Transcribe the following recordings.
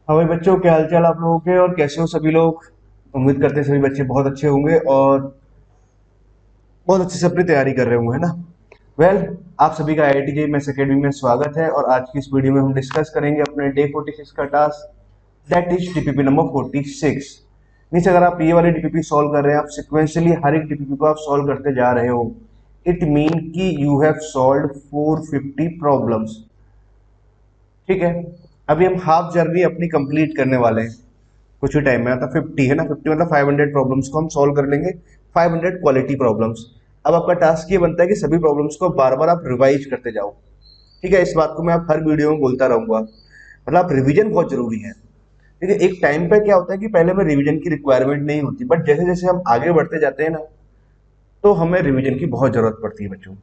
हाँ भाई बच्चों, क्या हालचाल आप लोगों के और कैसे हो सभी लोग। उम्मीद करते हैं सभी बच्चे बहुत अच्छे होंगे और बहुत अच्छे से अपनी तैयारी कर रहे होंगे, है ना। वेल, आप सभी का IIT JEE मैथ्स अकेडमी में स्वागत है और आज की इस वीडियो में हम डिस्कस करेंगे अपने डे 46 का task, that is DPP number 46। Means अगर आप ये वाली डीपीपी सॉल्व कर रहे हैं, आप सिक्वेंशियली हर एक डीपीपी को आप सॉल्व करते जा रहे हो, इट मीन कि यू हैव सॉल्व 450 प्रॉब्लम्स। ठीक है। अभी हम हाफ जर्नी अपनी कंप्लीट करने वाले हैं कुछ ही टाइम में। आता 50 है ना, 50 मतलब 500 प्रॉब्लम्स को हम सॉल्व कर लेंगे। 500 क्वालिटी प्रॉब्लम्स। अब आपका टास्क ये बनता है कि सभी प्रॉब्लम्स को बार बार आप रिवाइज करते जाओ। ठीक है, इस बात को मैं आप हर वीडियो में बोलता रहूंगा, मतलब रिवीजन बहुत जरूरी है। ठीक है, एक टाइम पे क्या होता है कि पहले में रिवीजन की रिक्वायरमेंट नहीं होती, बट जैसे जैसे हम आगे बढ़ते जाते हैं ना, तो हमें रिवीजन की बहुत जरूरत पड़ती है बच्चों।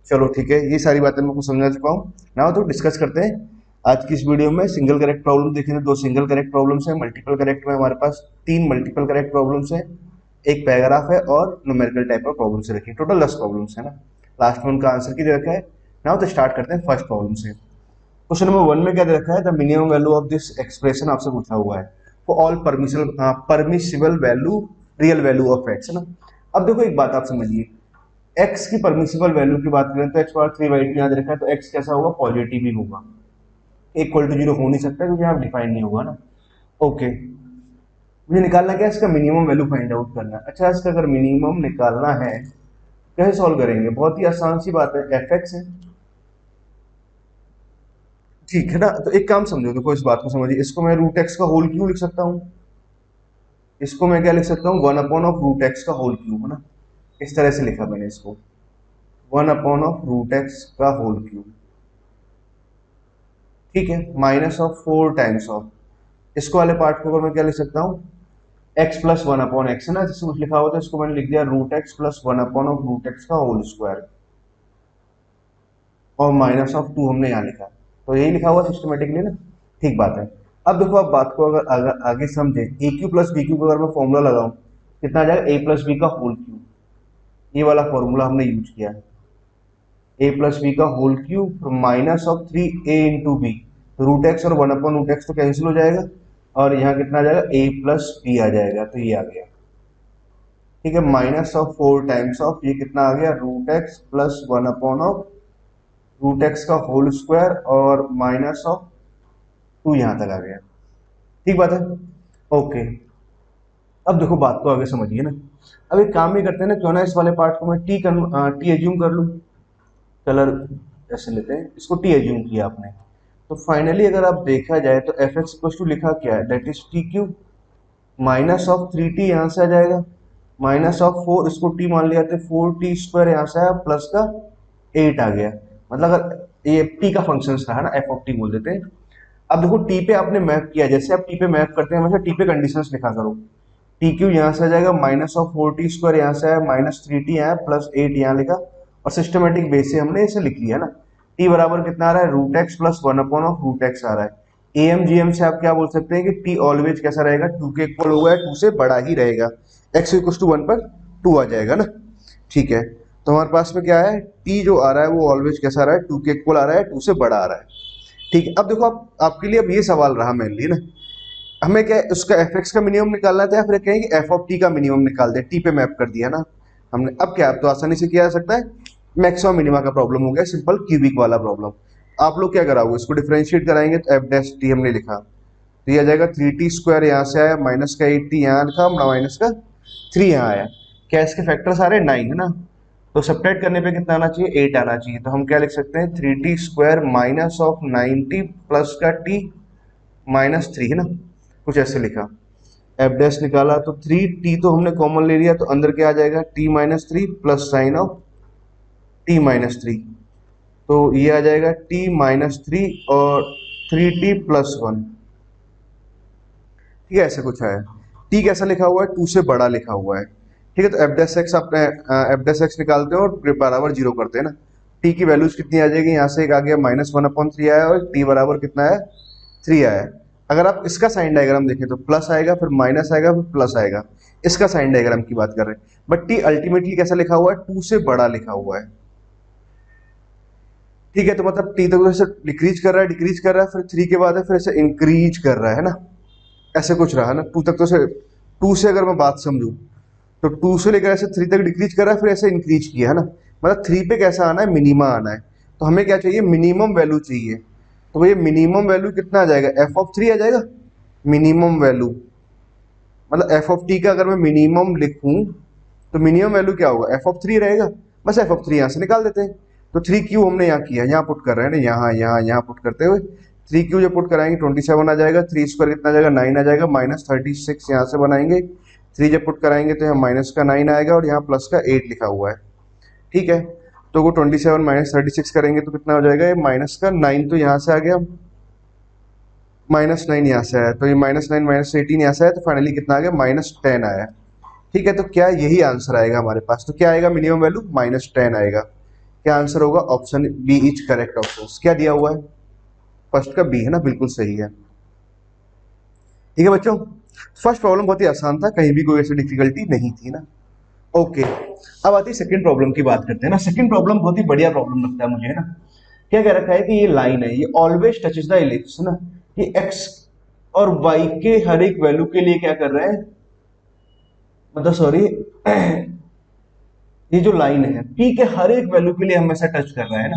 चलो ठीक है, ये सारी बातें मैं आपको समझा चुका हूँ। ना तो डिस्कस करते हैं आज की इस वीडियो में। सिंगल करेक्ट प्रॉब्लम देखेंगे, दो सिंगल करेक्ट प्रॉब्लम्स है। मल्टीपल करेक्ट में हमारे पास तीन मल्टीपल करेक्ट प्रॉब्लम्स है, एक पैराग्राफ है और न्यूमेरिकल टाइप ऑफ प्रॉब्लम से रखिए। टोटल 10 प्रॉब्लम्स है ना। लास्ट में उनका आंसर की दे रखा है। ना तो स्टार्ट करते हैं फर्स्ट प्रॉब्लम से। क्वेश्चन नंबर 1 में क्या दे रखा है, the minimum value of this expression आपसे पूछा हुआ है for all permissible value, real value of x, है ना। अब देखो एक बात आप समझिए, एक्स की परमिसिबल वैल्यू की बात करें तो एक्स पावर 3/2 याद रखा है, तो एक्स कैसा होगा, पॉजिटिव ही होगा। इक्वल टू जीरो हो नहीं सकता क्योंकि यहाँ डिफाइन नहीं होगा ना। ओके, मुझे निकालना क्या है, इसका मिनिमम वैल्यू फाइंड आउट करना है। अच्छा, इसका अगर मिनिमम निकालना है कैसे सॉल्व करेंगे, बहुत ही आसान सी बात है, एफ एक्स है। ठीक है ना, तो एक काम समझो, देखो इस बात को समझिए, इसको मैं रूट एक्स का होल क्यूब लिख सकता हूँ। इसको मैं क्या लिख सकता हूँ, 1 अपॉन ऑफ रूट एक्स का होल क्यूब, है ना। इस तरह से लिखा मैंने इसको, 1 अपॉन ऑफ रूट एक्स का होल क्यूब। ठीक है, माइनस ऑफ 4 टाइम्स ऑफ, इसको वाले पार्ट को अगर मैं क्या लिख सकता हूँ, एक्स प्लस 1 अपॉन एक्स, है ना। जिससे कुछ लिखा हुआ था इसको मैंने लिख दिया root x plus 1 upon of root x का होल स्क्वायर, और माइनस ऑफ 2 हमने यहाँ लिखा। तो यही लिखा हुआ सिस्टमेटिकली ना। ठीक बात है। अब देखो, आप बात को अगर आगे समझे, a q plus b q का अगर मैं फॉर्मूला लगाऊं, कितना आ जाएगा, ए प्लस बी का होल क्यूब। ये वाला फॉर्मूला हमने यूज किया है, ए प्लस बी का whole cube minus of 3 a into b. Root x और 1 अपॉन रूट एक्स तो कैंसिल हो जाएगा, और यहाँ कितना आ जाएगा, ए प्लस बी आ जाएगा, तो ये आ गया। ठीक है, माइनस ऑफ 4 टाइम्स ऑफ, ये कितना आ गया, root x plus 1 upon of root x का होल स्क्वायर, और माइनस ऑफ 2 यहाँ तक आ गया। ठीक बात है। ओके, अब देखो बात को आगे समझिए ना। अब एक काम भी करते हैं ना, क्यों ना इस वाले पार्ट को मैं टी एज्यूम कर लूँ। कलर ऐसे लेते हैं, इसको टी एज्यूम किया आपने। तो फाइनली अगर आप देखा जाए तो एफ एक्स इक्वल टू लिखा क्या है, that is T cube. Minus of 3t यहाँ से आ जाएगा, माइनस ऑफ 4, इसको t मान लिया तो 4t² यहाँ से आया, प्लस का 8 आ गया। मतलब अगर ये t का फंक्शन था, है ना, एफ ऑफ टी बोल देते हैं। अब देखो टी पे आपने मैप किया, जैसे आप टी पे मैप करते हैं हमेशा टी पे कंडीशंस लिखा करो। टी क्यू यहाँ से आ जाएगा, माइनस ऑफ 4t² यहाँ से आया, माइनस 3t आया, प्लस 8 यहाँ लिखा, और सिस्टमेटिक बेस से हमने इसे लिख लिया ना। टी बराबर कितना आ रहा है, root x plus 1 upon of root x आ रहा है। एम जी एम से आप क्या बोल सकते हैं कि टी ऑलवेज कैसा रहेगा, 2 के इक्वल होगा या 2 से बड़ा ही रहेगा। एक्स इक्वल टू 1 पर 2 आ जाएगा ना। ठीक है, तो हमारे पास में क्या है, टी जो आ रहा है वो ऑलवेज कैसा आ रहा है, 2 के इक्वल आ रहा है, 2 से बड़ा आ रहा है। ठीक है, अब देखो आप, आपके लिए अब ये सवाल रहा मेनली ना, हमें क्या है, उसका एफ एक्स का मिनिमम निकालना था, या फिर कहें कि एफ ऑफ टी का मिनिमम निकाल दे, टी पे मैप कर दिया ना हमने। अब क्या, अब तो आसानी से किया जा सकता है। मैक्सिमम मिनिमा का प्रॉब्लम हो गया, सिंपल क्यूबिक वाला प्रॉब्लम। आप लोग क्या कराओगे, इसको डिफरेंशिएट कराएंगे तो एफ डैश टी हमने लिखा, तो ये आ जाएगा 3t² यहाँ से आया, माइनस का 8t यहाँ लिखा, माइनस का 3 यहाँ आया। क्या इसके फैक्टर्स आ रहे हैं, 9, है ना। तो सब्ट्रैक्ट करने पे कितना आना चाहिए, 8 आना चाहिए। तो हम क्या लिख सकते हैं, 3t² माइनस ऑफ 90 प्लस का t माइनस 3, है ना। कुछ ऐसे लिखा, एफ डैश निकाला तो 3t तो हमने कॉमन ले लिया, तो अंदर क्या आ जाएगा, t-3 plus sign of t-3। तो ये आ जाएगा t-3 और 3t+1। ठीक है, ऐसे कुछ है। टी कैसा लिखा हुआ है, 2 से बड़ा लिखा हुआ है। ठीक है, तो एफ डैश एक्स अपने एफ डैश एक्स निकालते हैं और बराबर 0 करते हैं ना। टी की वैल्यूज कितनी आ जाएगी, यहाँ से एक आ गया -1/3 आया, और टी बराबर कितना है, 3 आया। अगर आप इसका साइन डायग्राम देखें तो प्लस आएगा, फिर माइनस आएगा, फिर प्लस आएगा। इसका साइन डायग्राम की बात कर रहे हैं, बट टी अल्टीमेटली कैसा लिखा हुआ है, 2 से बड़ा लिखा हुआ है। ठीक है, तो मतलब टी तक ऐसे डिक्रीज कर रहा है, फिर 3 के बाद है फिर ऐसे इंक्रीज कर रहा है ना, ऐसे कुछ रहा ना 2 तक, तो से 2 से अगर मैं बात समझूं तो 2 से लेकर ऐसे 3 तक डिक्रीज कर रहा है, फिर ऐसे इंक्रीज किया है ना, मतलब 3 पे कैसा आना है, मिनिमा आना है। तो हमें क्या चाहिए, मिनिमम वैल्यू चाहिए। तो भैया मिनिमम वैल्यू कितना आ जाएगा, एफ ऑफ 3 आ जाएगा मिनिमम वैल्यू। मतलब एफ ऑफ टी का अगर मैं मिनिमम लिखूं तो मिनिमम वैल्यू क्या होगा, एफ ऑफ 3 रहेगा। बस एफ ऑफ 3 यहाँ से निकाल देते हैं। तो 3 क्यू हमने यहाँ किया, यहाँ पुट कर रहे हैं ना, यहाँ पुट करते हुए 3 क्यू जब पुट कराएंगे 27 आ जाएगा, 3 स्क्वायर कितना आ जाएगा, 9 आ जाएगा, माइनस 36 यहाँ से बनाएंगे, 3 जब पुट कराएंगे तो यहाँ माइनस का 9 आएगा और यहाँ प्लस का 8 लिखा हुआ है। ठीक है, तो वो 27 माइनस 36 करेंगे तो कितना हो जाएगा, ये माइनस का 9 तो यहाँ से आ गया, -9 यहाँ से आया, तो ये -9 -18 यहाँ से आया, तो फाइनली कितना आ गया, -10 आया। ठीक है, तो क्या यही आंसर आएगा हमारे पास, तो क्या आएगा, मिनिमम वैल्यू -10 आएगा। क्या आंसर होगा, option b is correct option. क्या दिया हुआ है, फर्स्ट का बी है ना, बिल्कुल सही है। ठीक है बच्चों, फर्स्ट प्रॉब्लम बहुत ही आसान था, कहीं भी कोई ऐसी डिफिकल्टी नहीं थी ना। ओके, अब आती है सेकंड प्रॉब्लम की बात करते हैं ना। सेकंड प्रॉब्लम बहुत ही बढ़िया प्रॉब्लम लगता है मुझे, है ना। क्या कह रखा है कि ये लाइन है, ये ऑलवेज टचेस द इलिप्स ना, ये एक्स और वाई के हर एक वैल्यू के लिए क्या कर रहे हैं, मतलब सॉरी ये जो लाइन है पी के हर एक वैल्यू के लिए हमेशा टच कर रहा है ना।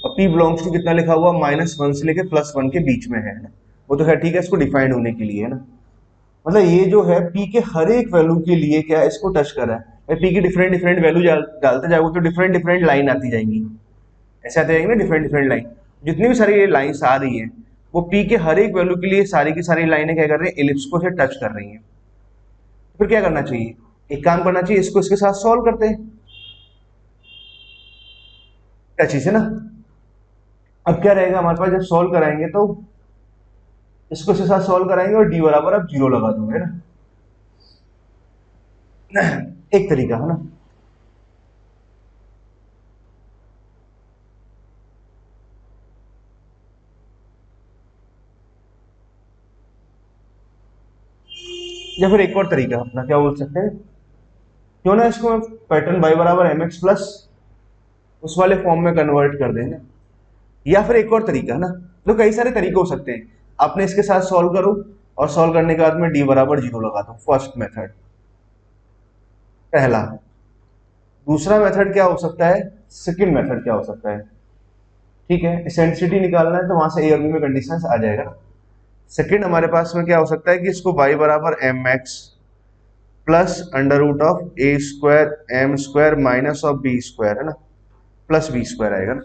और पी बिलोंग्स टू कितना लिखा हुआ, -1 से लेके +1 के बीच में है ना, वो तो है, ठीक है, इसको डिफाइंड होने के लिए है ना। मतलब ये जो है पी के हर एक वैल्यू के लिए क्या इसको टच कर रहा है। पी की डिफरेंट डिफरेंट वैल्यू डालते जाओगे तो डिफरेंट डिफरेंट लाइन आती जाएंगी, ऐसे आते जाएंगे ना डिफरेंट डिफरेंट लाइन। जितनी भी सारी ये लाइन्स आ रही हैं वो पी के हर एक वैल्यू के लिए सारी की सारी लाइनें क्या कर रही हैं, एलिप्स को से टच कर रही हैं। फिर क्या करना चाहिए, एक काम करना चाहिए, इसको इसके साथ सॉल्व करते हैं, क्या चीज है ना। अब क्या रहेगा हमारे पास, जब सॉल्व कराएंगे तो इसको इसके साथ सॉल्व कराएंगे और डी बराबर आप 0 लगा दोगे ना, एक तरीका है ना। या फिर एक और तरीका अपना क्या बोल सकते हैं, क्यों ना इसको पैटर्न y बराबर mx प्लस उस वाले फॉर्म में कन्वर्ट कर देंगे। या फिर एक और तरीका है ना, तो कई सारे तरीके हो सकते हैं। आपने इसके साथ सॉल्व करो और सॉल्व करने के बाद में डी बराबर 0 लगा दो, फर्स्ट मेथड पहला। दूसरा मेथड क्या हो सकता है, सेकंड मेथड क्या हो सकता है, ठीक है, एसेंसिटी निकालना है तो वहां से ए और बी में कंडीशन आ जाएगा ना। सेकंड हमारे पास में क्या हो सकता है कि इसको y बराबर mx plus under root of A square m square minus of B square है ना, प्लस बी स्क्वायर आएगा ना।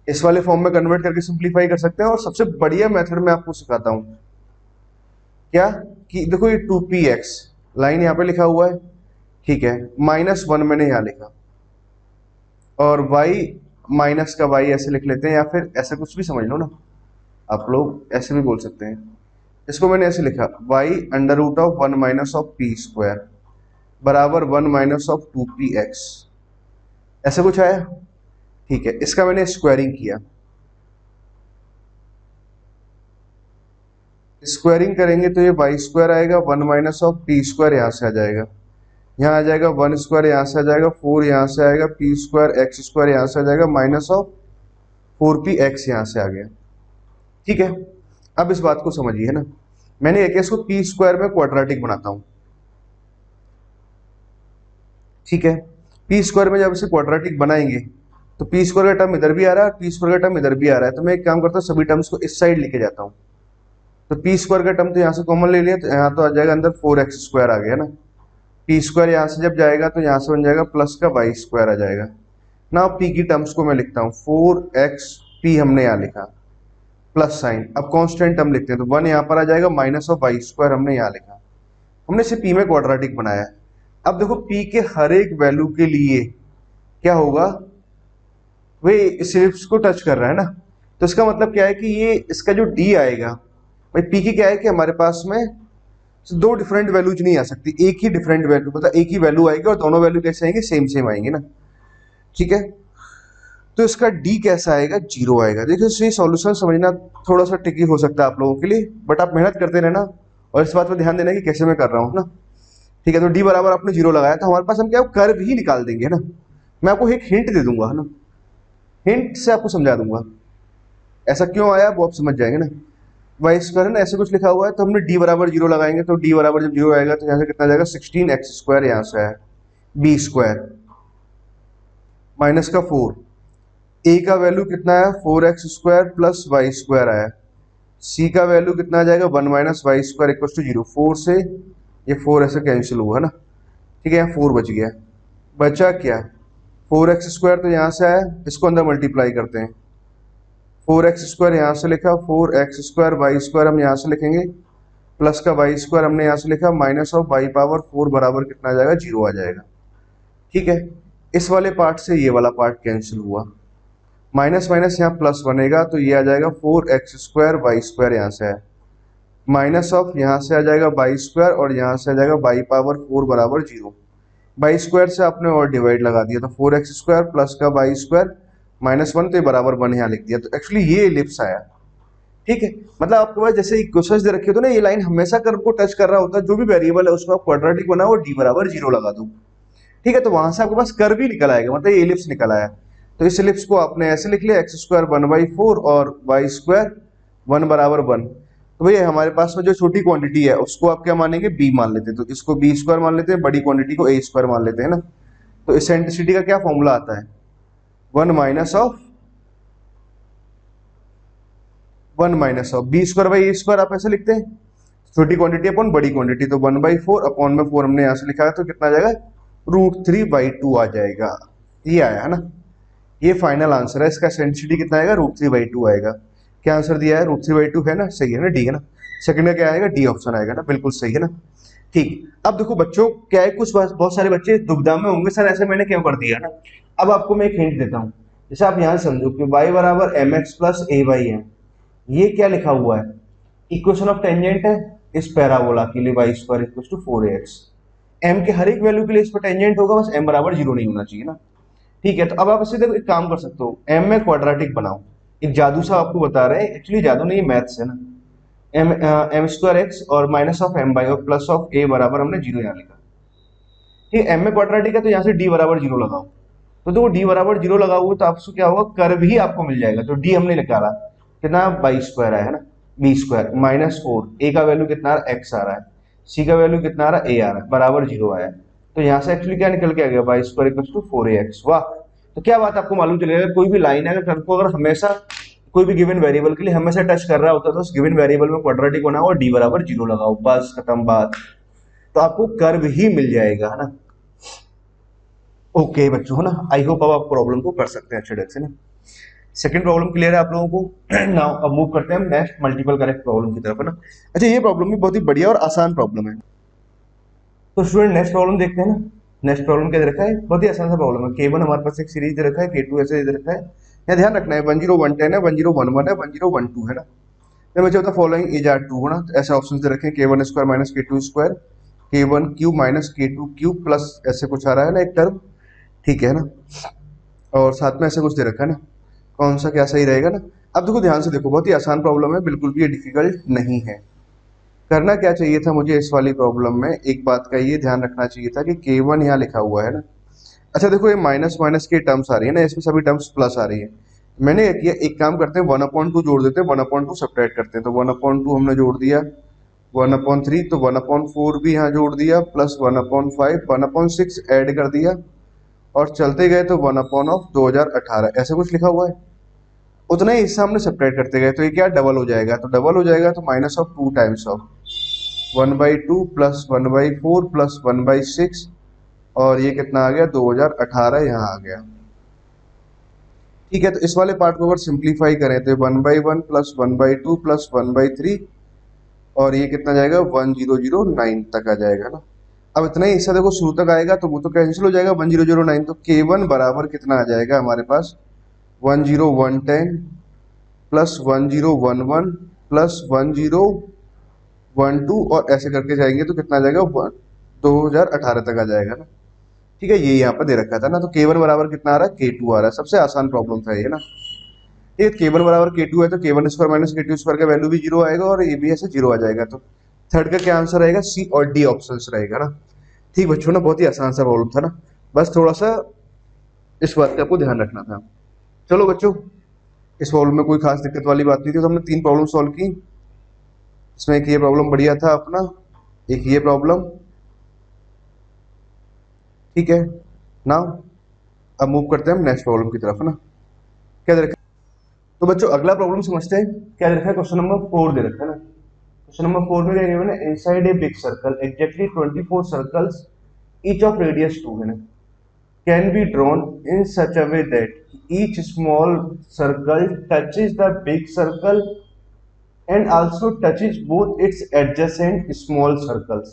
इस वाले फॉर्म में कन्वर्ट करके सिंप्लीफाई कर सकते हैं। और सबसे बढ़िया मेथड मैं आपको सिखाता हूं, क्या कि देखो ये 2px लाइन यहाँ पे लिखा हुआ है, ठीक है, -1 मैंने यहाँ लिखा और y माइनस का y ऐसे लिख लेते हैं, या फिर ऐसा कुछ भी समझ लो ना, आप लोग ऐसे भी बोल सकते हैं। इसको मैंने ऐसे लिखा y under root of 1 minus of p square बराबर 1 माइनस ऑफ 2px, ऐसा कुछ आया, ठीक है। इसका मैंने स्क्वायरिंग किया, स्क्वायरिंग करेंगे तो ये वाई स्क्वायर आएगा, 1 माइनस ऑफ पी स्क्वायर यहाँ से आ जाएगा, यहाँ आ जाएगा 1 स्क्वायर यहाँ से आ जाएगा, 4 यहाँ से आएगा, पी स्क्वायर एक्स स्क्वायर यहाँ से आ जाएगा, माइनस ऑफ 4px यहाँ से आ गया, ठीक है। अब इस बात को समझिए है ना, मैंने एक इसको पी स्क्वायर में क्वाड्रेटिक बनाता हूं, ठीक है। पी स्क्वायर में जब इसे क्वाड्रेटिक बनाएंगे तो पी स्क्वायर का टर्म इधर भी आ रहा है, पी स्क्वायर का टर्म इधर भी आ रहा है, तो मैं एक काम करता हूँ सभी टर्म्स को इस साइड लेके जाता हूँ। तो पी स्क्वायर का टर्म तो यहाँ से कॉमन ले लिया, तो यहाँ तो आ जाएगा अंदर 4x स्क्वायर आ गया ना। पी स्क्वायर यहाँ से जब जाएगा तो यहाँ से बन जाएगा प्लस का वाई स्क्वायर आ जाएगा ना। पी की टर्म्स को मैं लिखता हूँ 4x पी हमने यहाँ लिखा प्लस साइन, अब कांस्टेंट टर्म लिखते हैं तो 1 यहाँ पर आ जाएगा, माइनस ऑफ वाई स्क्वायर हमने यहाँ लिखा, हमने इसे पी में क्वाड्रेटिक बनाया। अब देखो पी के हर एक वैल्यू के लिए क्या होगा, वे इस एलिप्स को टच कर रहा है ना, तो इसका मतलब क्या है कि ये इसका जो डी आएगा, भाई पी की क्या है कि हमारे पास में दो डिफरेंट वैल्यूज नहीं आ सकती, एक ही डिफरेंट वैल्यू, मतलब एक ही वैल्यू आएगी और दोनों वैल्यू कैसे आएंगे, सेम सेम आएंगे ना, ठीक है। तो इसका डी कैसा आएगा, 0 आएगा। देखिए सॉल्यूशन समझना थोड़ा सा ट्रिकी हो सकता है आप लोगों के लिए, बट आप मेहनत करते रहना और इस बात पर ध्यान देना कि कैसे मैं कर रहा हूँ ना, ठीक है। तो डी बराबर आपने 0 लगाया तो हमारे पास हम क्या कर्व ही निकाल देंगे ना। मैं आपको एक हिंट दे दूंगा है ना, हिंट से आपको समझा दूंगा ऐसा क्यों आया, वो आप समझ जाएंगे ना। वाई स्क्वायर है ना, ऐसे कुछ लिखा हुआ है, तो हमने डी बराबर जीरो लगाएंगे, तो डी बराबर जब जीरो आएगा तो यहाँ से कितना जाएगा 16x² यहाँ से है बी स्क्वायर माइनस का 4, ए का वैल्यू कितना है 4x² प्लस वाई स्क्वायर आया, सी का वैल्यू कितना आ जाएगा 1 minus y square equal to 0। 4 से ये 4 ऐसे कैंसिल हुआ है ना, ठीक है, यहाँ 4 बच गया, बचा क्या 4x² तो यहाँ से आया, इसको अंदर मल्टीप्लाई करते हैं, 4x² यहाँ से लिखा, 4x² वाई स्क्वायर हम यहाँ से लिखेंगे, प्लस का वाई स्क्वायर हमने यहाँ से लिखा, माइनस ऑफ वाई पावर 4 बराबर कितना आ जाएगा 0 आ जाएगा। ठीक है, इस वाले पार्ट से ये वाला पार्ट कैंसिल हुआ, माइनस माइनस यहाँ प्लस बनेगा, तो ये आ जाएगा 4x² वाई स्क्वायर यहाँ से है, माइनस ऑफ यहाँ से आ जाएगा वाई स्क्वायर और यहाँ से आ जाएगा वाई पावर 4 बराबर 0। वाई स्क्वायर से आपने और डिवाइड लगा दिया, तो 4x² प्लस का वाई स्क्वायर -1, तो ये बराबर 1 यहाँ लिख दिया, तो एक्चुअली ये एलिप्स आया। ठीक है, मतलब आपके पास जैसे इक्वेशंस दे रखे होते ना, ये लाइन हमेशा कर्व को टच कर रहा होता है, जो भी वेरिएबल है उसको आप क्वाड्रेटिक बनाओ और डी बराबर 0 लगा दो। ठीक है, तो वहां से आपके पास कर्व ही निकल आएगा, मतलब ये एलिप्स निकल आया। तो इस एलिप्स को आपने ऐसे लिख लिया, x² 1/4 और वाई स्क्वायर 1 बराबर 1। तो भैया हमारे पास में जो छोटी क्वांटिटी है उसको आप क्या मानेंगे, b मान लेते हैं, तो इसको b² मान लेते हैं, बड़ी क्वांटिटी को a² मान लेते हैं ना। तो इसेंट्रिसिटी का क्या फॉर्मूला आता है, 1 माइनस ऑफ b²/a² आप ऐसे लिखते हैं, छोटी क्वांटिटी अपॉन बड़ी क्वांटिटी, तो 1/4 अपॉन में 4 हमने यहाँ से लिखा है, तो कितना आ जाएगा √3/2 आ जाएगा। ये आया है ना, ये फाइनल आंसर है, इसका इसेंट्रिसिटी कितना आएगा √3/2 आएगा। क्या आंसर दिया है √3/2 है ना, सही है ना, डी है ना, सेकंड का क्या आएगा, डी ऑप्शन आएगा ना, बिल्कुल सही है ना। ठीक, अब देखो बच्चों क्या है, कुछ बहुत सारे बच्चे दुविधा में होंगे, सर ऐसे मैंने क्यों कर दिया ना। अब आपको मैं एक हिंट देता हूँ, जैसे आप यहाँ समझो कि y बराबर mx + ay है, ये क्या लिखा हुआ है, इक्वेशन ऑफ टेंजेंट है इस पैराबोला के लिए y² = 4ax। m के हर एक वैल्यू के लिए इस पर टेंजेंट होगा, बस m बराबर 0 नहीं होना चाहिए ना। ठीक है, तो अब आप इसे देखो, एक काम कर सकते हो, m में क्वाड्रेटिक बनाओ, एक जादू सा आपको बता रहे हैं, एक्चुअली जादू नहीं, मैथ्स है ना। m² x और माइनस ऑफ m बाई और प्लस ऑफ a बराबर हमने 0 यहाँ लिखा। ठीक है, m में क्वाड्रेटिक है तो यहाँ से d बराबर 0 लगाओ, तो देखो d बराबर 0 लगाओगे तो आपसे क्या होगा, कर्व ही आपको मिल जाएगा। तो d हमने निकाला कितना, y² आया है ना, b² -4, a का वैल्यू कितना आ रहा है x आ रहा है, c का वैल्यू कितना आ रहा है a आ रहा है, बराबर 0 आया, तो यहाँ से एक्चुअली क्या निकल के आ गया, y² = 4ax। वाह, तो क्या बात आपको मालूम चलेगा, कोई भी लाइन है अगर कर्व को अगर हमेशा कोई भी गिवन वेरिएबल के लिए हमेशा टच कर रहा होता है, तो उस गिवन वेरिएबल में क्वाड्रेटिक बनाओ और d बराबर 0 लगाओ, बस खत्म बात, तो आपको कर्व ही मिल जाएगा, है ना। ओके बच्चों, है ना, आई होप अब आप प्रॉब्लम को कर सकते हैं अच्छे ढंग से ना। सेकंड प्रॉब्लम क्लियर है आप लोगों को। नाउ अब मूव करते हैं हम नेक्स्ट मल्टीपल करेक्ट प्रॉब्लम की तरफ, है ना। अच्छा, ये प्रॉब्लम भी बहुत ही बढ़िया और आसान प्रॉब्लम है, तो स्टूडेंट नेक्स्ट प्रॉब्लम देखते हैं ना। नेक्स्ट प्रॉब्लम क्या दे रखा है, बहुत ही आसान सा प्रॉब्लम है। K1 हमारे पास एक सीरीज दे रखा है, K2 ऐसे दे रखा है, यहाँ ध्यान रखना है 10110 है, 10111 है, 10112 है ना। फिर मुझे होता है फॉलोइंग इज आर ट्रू, है ना, तो ऐसे ऑप्शन दे रखे हैं, K1² - K2², K1³ - K2³ plus ऐसे कुछ आ रहा है ना एक टर्म, ठीक है ना, और साथ में ऐसे कुछ दे रखा है ना, कौन सा क्या सही रहेगा ना। अब देखो ध्यान से देखो, बहुत ही आसान प्रॉब्लम है, बिल्कुल भी ये डिफिकल्ट नहीं है। करना क्या चाहिए था मुझे इस वाली प्रॉब्लम में, एक बात का ये ध्यान रखना चाहिए था कि K1 यहाँ लिखा हुआ है ना। अच्छा देखो, ये माइनस माइनस की टर्म्स आ रही है ना, इसमें सभी टर्म्स प्लस आ रही है। मैंने क्या किया, एक काम करते हैं 1/2 जोड़ देते हैं, 1/2 सब्ट्रैक्ट करते हैं, तो 1/2 हमने जोड़ दिया, 1/3 तो 1/4 भी यहाँ जोड़ दिया, प्लस 1/5 1/6 ऐड कर दिया, और चलते गए तो 1/2018 ऐसे कुछ लिखा हुआ है, उतना ही हिस्सा हमने सब्ट्रैक्ट करते गए, तो ये क्या डबल हो जाएगा, तो डबल हो जाएगा तो -2 टाइम्स ऑफ 1/2 प्लस 1/4 प्लस 1/6, और ये कितना आ गया 2018 यहाँ आ गया। ठीक है, तो इस वाले पार्ट को अगर सिंप्लीफाई करें तो 1/1 प्लस 1/2 प्लस 1/3, और ये कितना जाएगा 1009 तक आ जाएगा ना। अब इतना ही हिस्सा देखो शुरू तक आएगा, तो वो तो कैंसिल हो जाएगा 1009, तो K1 बराबर कितना आ जाएगा हमारे पास 10110 प्लस 1011 प्लस 1012, और ऐसे करके जाएंगे तो कितना आ जाएगा 2018 तक आ जाएगा ना। ठीक है, ये यहाँ पर दे रखा था ना, तो K1 बराबर कितना आ रहा है, K2 आ रहा है, सबसे आसान प्रॉब्लम था ये ना। ठीक है, K1 बराबर K2 है, तो K1² - K2² का वैल्यू भी 0 आएगा, और ये भी ऐसे 0 आ जाएगा, तो थर्ड का क्या आंसर रहेगा, सी और डी ऑप्शन रहेगा ना। ठीक बच्चों ना, बहुत ही आसान सा प्रॉब्लम था ना, बस थोड़ा सा इस बात का आपको ध्यान रखना था। चलो बच्चों, इस प्रॉब्लम में कोई खास दिक्कत वाली बात नहीं थी, तो हमने 3 प्रॉब्लम सॉल्व की। इसमें एक ये प्रॉब्लम बढ़िया था अपना, एक ये प्रॉब्लम, ठीक है ना। अब मूव करते हैं हम नेक्स्ट प्रॉब्लम की तरफ, है ना। क्या दे रखा है? तो बच्चों अगला प्रॉब्लम समझते हैं। क्या दे रखा है? क्वेश्चन नंबर 4 दे रखा है ना। क्वेश्चन नंबर 4 में क्या गिवन है? Inside a big circle exactly 24 circles each of radius 2, है ना, can be drawn in such a way that each small circle touches the big circle and also touches both its adjacent small circles,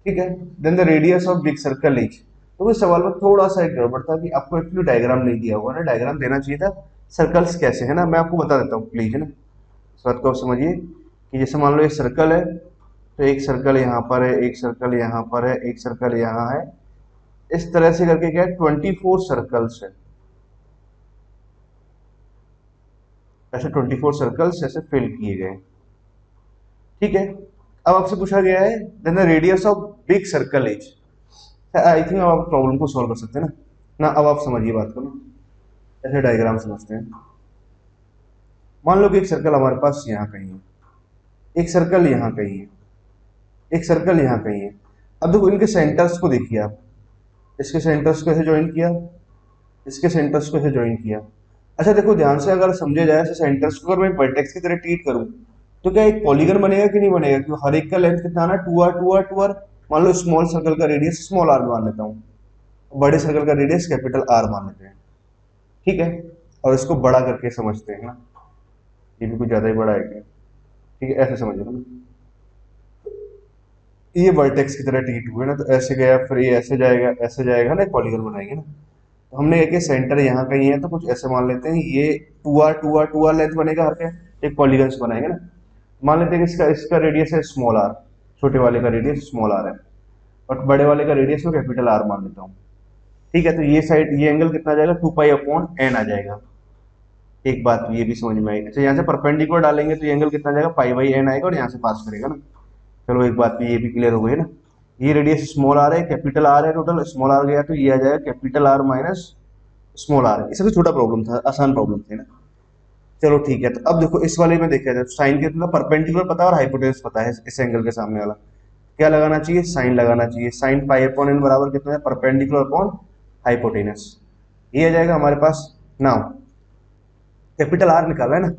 ठीक है। Then the radius of big circle is. तो इस सवाल में थोड़ा सा एक गड़बड़ था कि आपको एक्चुअली डायग्राम नहीं दिया हुआ ना, डायग्राम देना चाहिए था सर्कल्स कैसे, है ना। मैं आपको बता देता हूँ प्लीज, है ना। इस बात को आप समझिए कि जैसे मान लो एक सर्कल है, तो एक सर्कल यहाँ पर है, एक सर्कल यहाँ पर है, एक सर्कल यहाँ है, इस तरह से करके क्या है 24 सर्कल्स है, ऐसे 24 सर्कल्स ऐसे फिल किए गए, ठीक है। अब आपसे पूछा गया है then the radius of big circle is. I think अब आप प्रॉब्लम को सॉल्व कर सकते हैं ना। ना अब आप समझिए बात को ना, ऐसे डायग्राम समझते हैं। मान लो कि एक सर्कल हमारे पास यहाँ कहीं है, एक सर्कल यहाँ कहीं है, एक सर्कल यहाँ कहीं है। अब देखो इनके सेंटर्स को देखिए आप, इसके सेंटर्स को ऐसे ज्वाइन किया, इसके सेंटर्स को ऐसे ज्वाइन किया। अच्छा देखो ध्यान से अगर समझे जाए, ऐसे सेंटर्स को अगर मैं वर्टेक्स की तरह ट्रीट करूं, तो क्या एक पॉलीगन बनेगा कि नहीं बनेगा? क्योंकि हर एक का लेंथ कितना आना, 2r 2r 2r। मान लो स्मॉल सर्कल का रेडियस स्मॉल r मान लेता हूँ, बड़े सर्कल का रेडियस कैपिटल R मान लेते हैं, ठीक है। और इसको बड़ा करके समझते हैं ना, ये भी कुछ ज्यादा ही बड़ा है क्या, ठीक है, ऐसे समझिए ना। ये वर्टेक्स की तरह ट्रीट हुए ना, तो ऐसे गया, फिर ये ऐसे जाएगा ना, एक पॉलीगन बनाएंगे ना। तो हमने एक सेंटर यहाँ कहीं है, तो कुछ ऐसे मान लेते हैं, ये 2r लेंथ बनेगा हर के, एक पॉलीगन बनाएंगे ना। मान लेते हैं कि इसका इसका रेडियस है स्मॉल r, छोटे वाले का रेडियस स्मॉल r है, और बड़े वाले का रेडियस में कैपिटल R मान लेता हूँ, ठीक है। तो ये साइड, ये एंगल कितना आ जाएगा, 2π/n आ जाएगा। एक बात ये भी समझ में आई। अच्छा यहाँ से परपेंडिकुलर डालेंगे तो ये एंगल कितना आ जाएगा, π/n आएगा, और यहाँ से पास करेगा ना। चलो एक बात भी ये भी क्लियर हो गई ना। ये रेडियस स्मॉल r है, कैपिटल R है, टोटल स्मॉल r गया तो ये आ जाएगा capital R minus small r। इससे छोटा प्रॉब्लम था, आसान प्रॉब्लम थी ना। चलो ठीक है, तो अब देखो इस वाले में देखा जाए तो साइन के मतलब परपेंडिकुलर पता है और हाइपोटेनस पता है, इस एंगल के सामने वाला क्या लगाना चाहिए, साइन लगाना चाहिए। साइन π/n बराबर कितना है, परपेंडिकुलर अपॉन हाइपोटेनस। ये आ जाएगा हमारे पास। नाउ कैपिटल R निकाला है ना,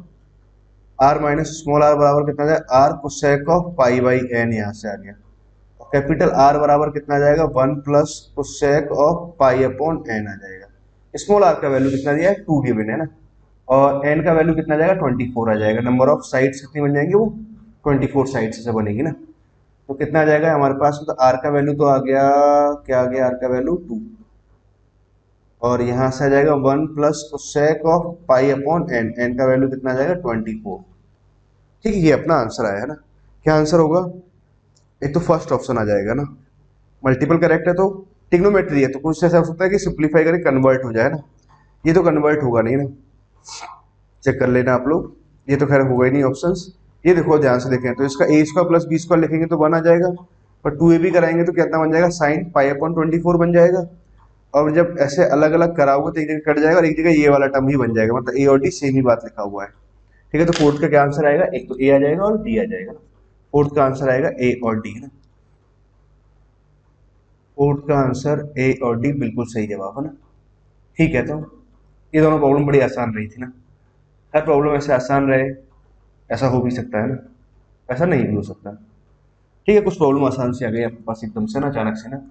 R माइनस स्मॉल r बराबर कितना आ जाएगा, R कोसेक ऑफ π/n यहाँ से आ गया। कैपिटल R बराबर कितना आ जाएगा, 1 प्लस कोसेक ऑफ π/n आ जाएगा। स्मॉल r का वैल्यू कितना दिया है, 2 गिवन है ना, और n का वैल्यू कितना आ जाएगा, 24 आ जाएगा। नंबर ऑफ साइड्स कितनी बन जाएंगे, वो 24 साइड्स से बनेगी ना। तो कितना आ जाएगा हमारे पास, तो r का वैल्यू तो आ गया, क्या आ गया, r का वैल्यू 2, और यहाँ से आ जाएगा 1 plus cosec of π/n, n का वैल्यू कितना आ जाएगा, 24, ठीक है। ये अपना आंसर आया है ना। क्या आंसर होगा, एक तो फर्स्ट ऑप्शन आ जाएगा ना, मल्टीपल करेक्ट है तो टिग्नोमेट्री है, तो कुछ ऐसा हो सकता है कि सिंप्लीफाई करके कन्वर्ट हो जाए ना। ये तो कन्वर्ट होगा नहीं ना, चेक कर लेना आप लोग, ये तो खैर होगा ही नहीं ऑप्शंस। ये देखो ध्यान से देखें तो इसका a² प्लस b² लिखेंगे तो 1 आ जाएगा, और 2ab कराएंगे तो कितना बन जाएगा, साइन π/24 बन जाएगा। और जब ऐसे अलग अलग कराओगे तो एक जगह कट जाएगा और एक जगह ये वाला टर्म ही बन जाएगा, मतलब a और d सेम ही बात लिखा हुआ है, ठीक है। तो फोर्थ का क्या आंसर आएगा, एक तो a आ जाएगा और d आ जाएगा ना। फोर्थ का आंसर आएगा a और d, है ना। फोर्थ का आंसर a और d बिल्कुल सही जवाब है ना, ठीक है। तो ये दोनों प्रॉब्लम बड़ी आसान रही थी ना। हर प्रॉब्लम ऐसे आसान रहे ऐसा हो भी सकता है ना, ऐसा नहीं भी हो सकता, ठीक है। कुछ प्रॉब्लम आसान से आ गई आपके पास एकदम से ना, अचानक से ना,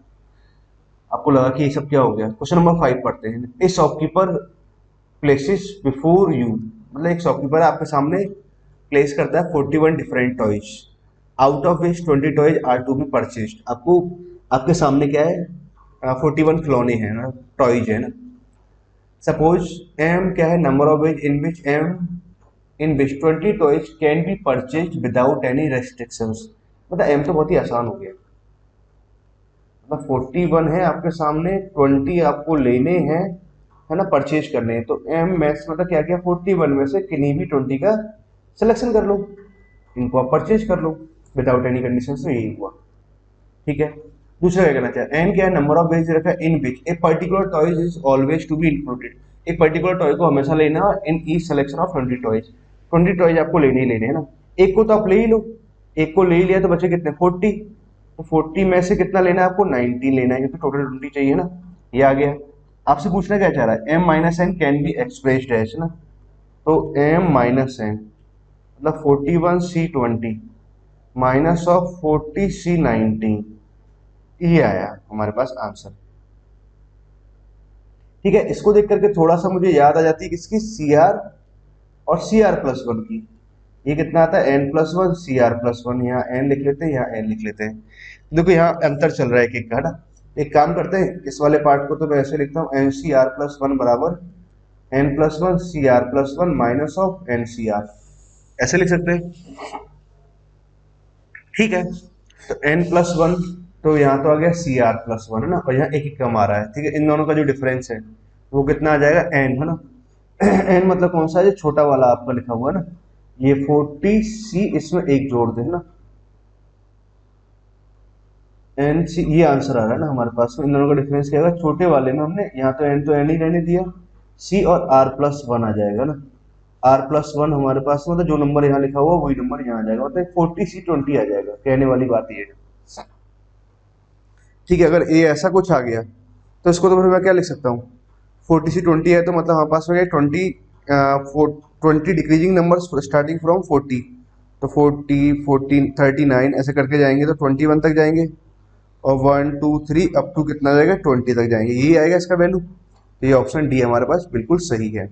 आपको लगा कि ये सब क्या हो गया। क्वेश्चन नंबर 5 पढ़ते हैं। A shopkeeper places before you, मतलब एक शॉपकीपर आपके सामने प्लेस करता है 41 different toys, out of which 20 toys are to be purchased. आपको आपके सामने क्या है, 41 खिलौने हैं ना, टॉयज है ना। सपोज एम क्या है, number of ways in which m in which 20 toys can be purchased without any restrictions. मतलब एम तो बहुत ही आसान हो गया, मतलब 41 है आपके सामने, 20 आपको लेने हैं, है ना, परचेज करने हैं। तो एम मैक्स मतलब क्या किया, 41 में से किन्हीं भी 20 का सिलेक्शन कर लो, इनको आप परचेज कर लो विदाउट एनी कंडीशन। से यही हुआ, ठीक है। दूसरा क्या कहना चाहिए, एन क्या है, नंबर ऑफ वेज रखा है in which a particular toys is always to be included. एक पर्टिकुलर टॉय को हमेशा लेना है in each selection of 20 toys. 20 toys आपको लेने ही लेने हैं ना, एक को तो आप ले ही लो, एक को ले ही लिया तो बचे कितने 40, तो 40 में से कितना लेना है आपको 19 लेना है, क्योंकि टोटल 20 चाहिए ना। ये आ गया। आपसे पूछना क्या चाह रहा है, m minus n can be expressed as ना, तो m माइनस एन मतलब 41C20 माइनस ऑफ 40C19, ये आया हमारे पास आंसर। ठीक है, इसको देख करके थोड़ा सा मुझे याद आ जाती है किसकी, सी आर और सी आर प्लस वन की। ये कितना आता है n plus one c r plus one, यहाँ n लिख लेते हैं, यहाँ n लिख लेते हैं। देखो यहाँ अंतर चल रहा है एक का ना, एक काम करते हैं, इस वाले पार्ट को तो मैं ऐसे लिखता हूँ n c r plus one बराबर n plus one c r plus one minus of n c r, ऐसे लिख सकते हैं। ठीक है, तो n प्लस वन, तो यहाँ तो आ गया सी आर प्लस वन है ना, और यहाँ एक कम आ रहा है। ठीक है, इन दोनों का जो डिफरेंस है वो कितना आ जाएगा n है ना। n मतलब कौन सा है, जो छोटा वाला आपका लिखा हुआ है ना, ये 40C इसमें एक जोड़ दे है ना, एन सी, ये आंसर आ रहा है ना हमारे पास में। इन दोनों का डिफरेंस क्या होगा, छोटे वाले में हमने यहाँ तो n तो n ही रहने दिया, c और r प्लस वन आ जाएगा ना, r प्लस वन हमारे पास में, मतलब जो नंबर यहाँ लिखा हुआ वही नंबर यहाँ आ जाएगा, मतलब 40C20 आ जाएगा, कहने वाली बात ये है। ठीक है, अगर ये ऐसा कुछ आ गया तो इसको तो फिर मैं क्या लिख सकता हूँ, 40C20 है तो मतलब हमारे पास में 20 डिक्रीजिंग नंबर स्टार्टिंग फ्रॉम 40, तो 40 14 39 ऐसे करके जाएंगे तो 21 तक जाएंगे, और 1 2 3 अप टू कितना जाएगा 20 तक जाएंगे, यही आएगा इसका वैल्यू। तो ये ऑप्शन डी हमारे पास बिल्कुल सही है।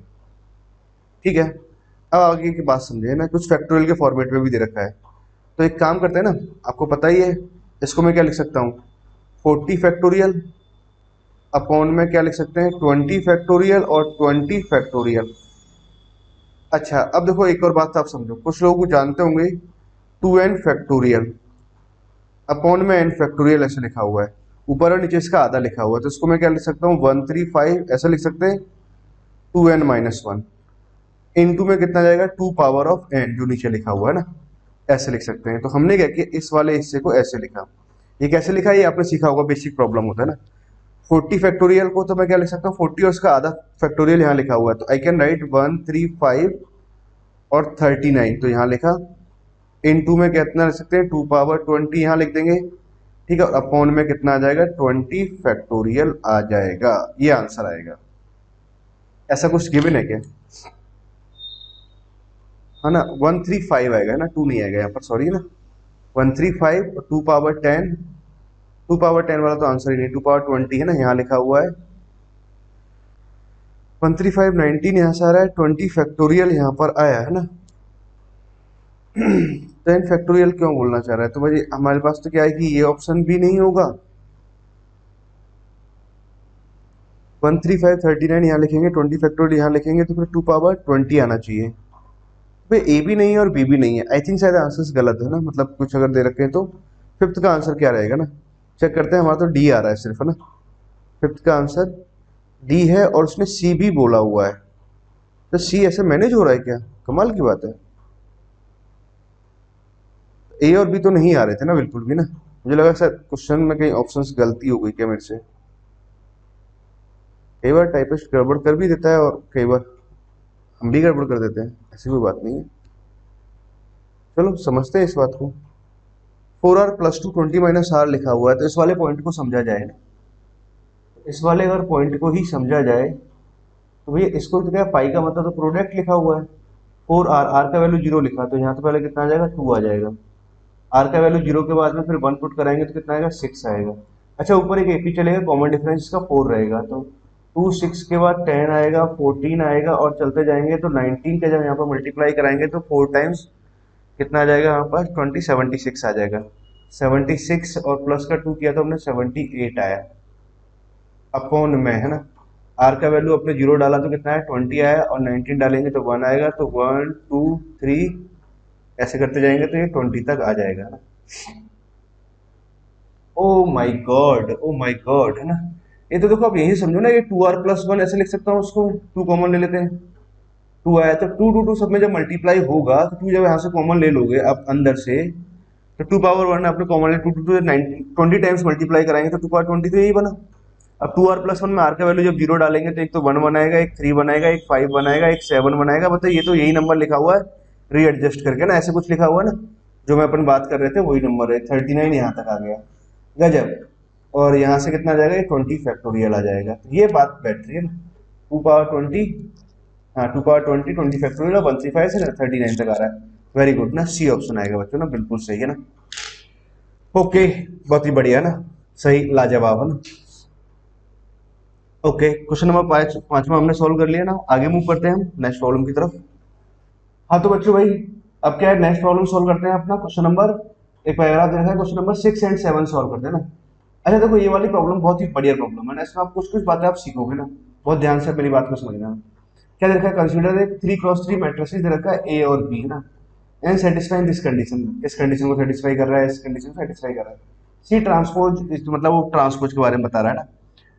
ठीक है, अब आगे की बात समझे ना, कुछ फैक्टोरियल के फॉर्मेट में भी दे रखा है, तो एक काम करते हैं ना, आपको पता ही है, इसको मैं क्या लिख सकता हूँ 40 फैक्टोरियल अपॉन में क्या लिख सकते हैं 20 फैक्टोरियल और 20 फैक्टोरियल। अच्छा, अब देखो एक और बात आप समझो, कुछ लोग जानते होंगे 2n फैक्टोरियल अपॉन में n फैक्टोरियल ऐसे लिखा हुआ है, ऊपर और नीचे इसका आधा लिखा हुआ है, तो इसको मैं क्या लिख सकता हूँ 135 ऐसे लिख सकते हैं 2n minus one, in to में कितना जाएगा 2 पावर ऑफ n जो नीचे लिखा हुआ है ना, ऐसे लिख सकते हैं। तो हमने क्या किया, इस वाले हिस्से को ऐसे लिखा, ये कैसे लिखा है ये आपने सीखा होगा, बेसिक प्रॉब्लम होता है ना। 40 फैक्टोरियल को तो मैं क्या लिख सकता हूँ 40 और उसका आधा फैक्टोरियल यहाँ लिखा हुआ है, तो आई कैन राइट 135 और 39, तो यहाँ लिखा, इन टू में कितना लिख सकते हैं 2 पावर 20 यहाँ लिख देंगे। ठीक है, और अपॉन में कितना आ जाएगा 20 फैक्टोरियल आ जाएगा, ये आंसर आएगा। ऐसा कुछ गिवन है क्या, है ना, 135 आएगा ना, 2 नहीं आएगा यहाँ पर, सॉरी ना, 135 और 2 पावर 10, 2 पावर 10 वाला तो आंसर ही नहीं, 2 पावर 20 है ना, यहाँ लिखा हुआ है 135 19 यहाँ से आ रहा है, 20 फैक्टोरियल यहाँ पर आया है ना। 10 फैक्टोरियल क्यों बोलना चाह रहा है, तो भाई हमारे पास तो क्या है कि ये ऑप्शन भी नहीं होगा, 135 39 यहाँ लिखेंगे, 20 फैक्टोरियल यहाँ लिखेंगे, तो फिर 2 पावर 20 आना चाहिए। भाई ए भी नहीं है और बी भी नहीं है, आई थिंक शायद आंसर्स गलत है ना, मतलब कुछ अगर दे रखे हैं तो फिफ्थ का आंसर क्या रहेगा ना, चेक करते हैं, हमारा तो डी आ रहा है सिर्फ है ना, फिफ्थ का आंसर डी है, और उसने सी भी बोला हुआ है, तो सी ऐसे मैनेज हो रहा है क्या, कमाल की बात है। ए और बी तो नहीं आ रहे थे ना बिल्कुल भी ना, मुझे लगा शायद क्वेश्चन में कहीं ऑप्शंस गलती हो गई क्या मेरे से, कई बार टाइपिस्ट गड़बड़ कर भी देता है और कई बार हम भी गड़बड़ कर देते हैं, ऐसी कोई बात नहीं है। चलो समझते हैं इस बात को। 4r प्लस 2 20 माइनस आर लिखा हुआ है, तो इस वाले पॉइंट को समझा जाए ना, इस वाले अगर पॉइंट को ही समझा जाए तो भैया इसको तो क्या, पाई का मतलब तो प्रोडक्ट लिखा हुआ है, 4r, आर का वैल्यू 0 लिखा, तो यहाँ तो पहले कितना आ जाएगा 2 आ जाएगा, आर का वैल्यू 0 के बाद में फिर 1 पुट कराएंगे तो कितना आएगा 6 आएगा। अच्छा, ऊपर एक एपी चलेगा, कॉमन डिफरेंस इसका 4 रहेगा, तो 2 6 के बाद 10 आएगा, 14 आएगा, और चलते जाएंगे तो 19 का जब यहाँ पर मल्टीप्लाई कराएंगे तो 4 टाइम्स कितना आ जाएगा यहाँ पर 20 76 आ जाएगा, 76 और प्लस का 2 किया तो हमने 78 आया, अपॉन में है ना, आर का वैल्यू अपने 0 डाला तो कितना है 20 आया, और 19 डालेंगे तो 1 आएगा, तो 1 2 3 ऐसे करते जाएंगे तो ये 20 तक आ जाएगा ना। Oh my God, oh my God, है ना, ये तो देखो आप यही समझो ना, ये 2r प्लस वन ऐसे लिख सकता हूँ, उसको 2 कॉमन ले लेते हैं, 2 आया, तो 2 2 2 सब में जब मल्टीप्लाई होगा तो 2 जब यहाँ से कॉमन ले लोगे आप अंदर से, तो 2 पावर 1 आपने कॉमन ले, 2 2 20 टाइम्स मल्टीप्लाई कराएंगे तो 2 पावर 20 तो यही बना, अब 2r+1 में r का वैल्यू जब 0 डालेंगे तो एक तो 1 बनाएगा, एक 3 बनाएगा, एक 5 बनाएगा, एक 7 बनाएगा। मतलब ये तो यही नंबर लिखा हुआ है रीएडजस्ट करके ना, ऐसे कुछ लिखा हुआ है ना, जो मैं अपन बात कर रहे थे वही नंबर है। 39 यहाँ तक आ गया, गजब। और यहाँ से कितना आ जाएगा, 20 फैक्टोरियल आ जाएगा। तो ये बात बैठ रही है ना, 2 पावर 20, हाँ 2 पावर 20, 20 फैक्टोरियल 135 से 39 तक आ रहा है। वेरी गुड ना, सी ऑप्शन आएगा बच्चों ना, बिल्कुल सही है ना। ओके, बहुत ही बढ़िया ना, सही, लाजवाब है ना। ओके, क्वेश्चन नंबर 5वां हमने सॉल्व कर लिया ना। आगे मूव करते हैं हम नेक्स्ट प्रॉब्लम की तरफ। हाँ तो बच्चों भाई, अब क्या है, नेक्स्ट प्रॉब्लम सॉल्व करते हैं अपना। क्वेश्चन नंबर, एक पैराग्राफ दे रखा है, क्वेश्चन नंबर 6 एंड 7 सॉल्व करते हैं ना। अच्छा देखो, ये वाली प्रॉब्लम बहुत ही बढ़िया प्रॉब्लम है ना, इसमें आप कुछ कुछ बातें आप सीखोगे ना। बहुत ध्यान से मेरी बात को समझना। क्या दे रखा है, कंसीडर एक 3x3 मैट्रिसेस दे रखा है ए और बी है ना, एंड सेटिस्फाइंग दिस कंडीशन, इस कंडीशन को सेटिस्फाई कर रहा है, इस कंडीशन को सेटिस्फाई कर रहा है। सी ट्रांसपोज, मतलब वो ट्रांसपोज के बारे में बता रहा है ना।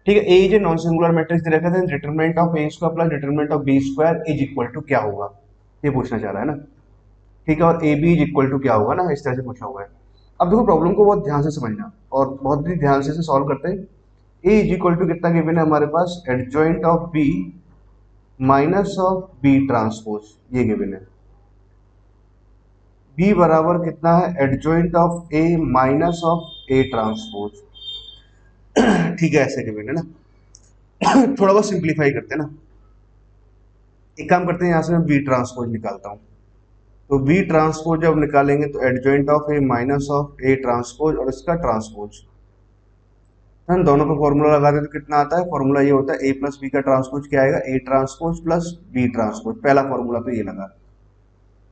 ठीक है, A is a non singular matrix दे रखा है, determinant of A square plus determinant of B square is equal to क्या होगा, ये पूछना चाह रहा है ना। ठीक है, और a b is equal to क्या होगा ना, इस तरह से पूछा हुआ है। अब देखो प्रॉब्लम को बहुत ध्यान से समझना और बहुत ही ध्यान से सॉल्व करते हैं। ए इज इक्वल टू कितना गिवन है हमारे पास, adjoint of B minus of B transpose, ये गिवन है। बी बराबर कितना है, adjoint of A minus of A transpose. ठीक है, ऐसे गिवन है ना। थोड़ा बहुत सिंप्लीफाई करते हैं ना। एक काम करते हैं, यहां से मैं बी ट्रांसपोज निकालता हूं। तो बी ट्रांसपोज जब निकालेंगे तो adjoint of A minus of A transpose और इसका ट्रांसपोज, हम दोनों का फॉर्मूला लगाते हैं तो कितना आता है, फॉर्मूला ये होता है ए प्लस बी का ट्रांसपोज क्या आएगा, a transpose plus b transpose. पहला फॉर्मूला तो ये लगा,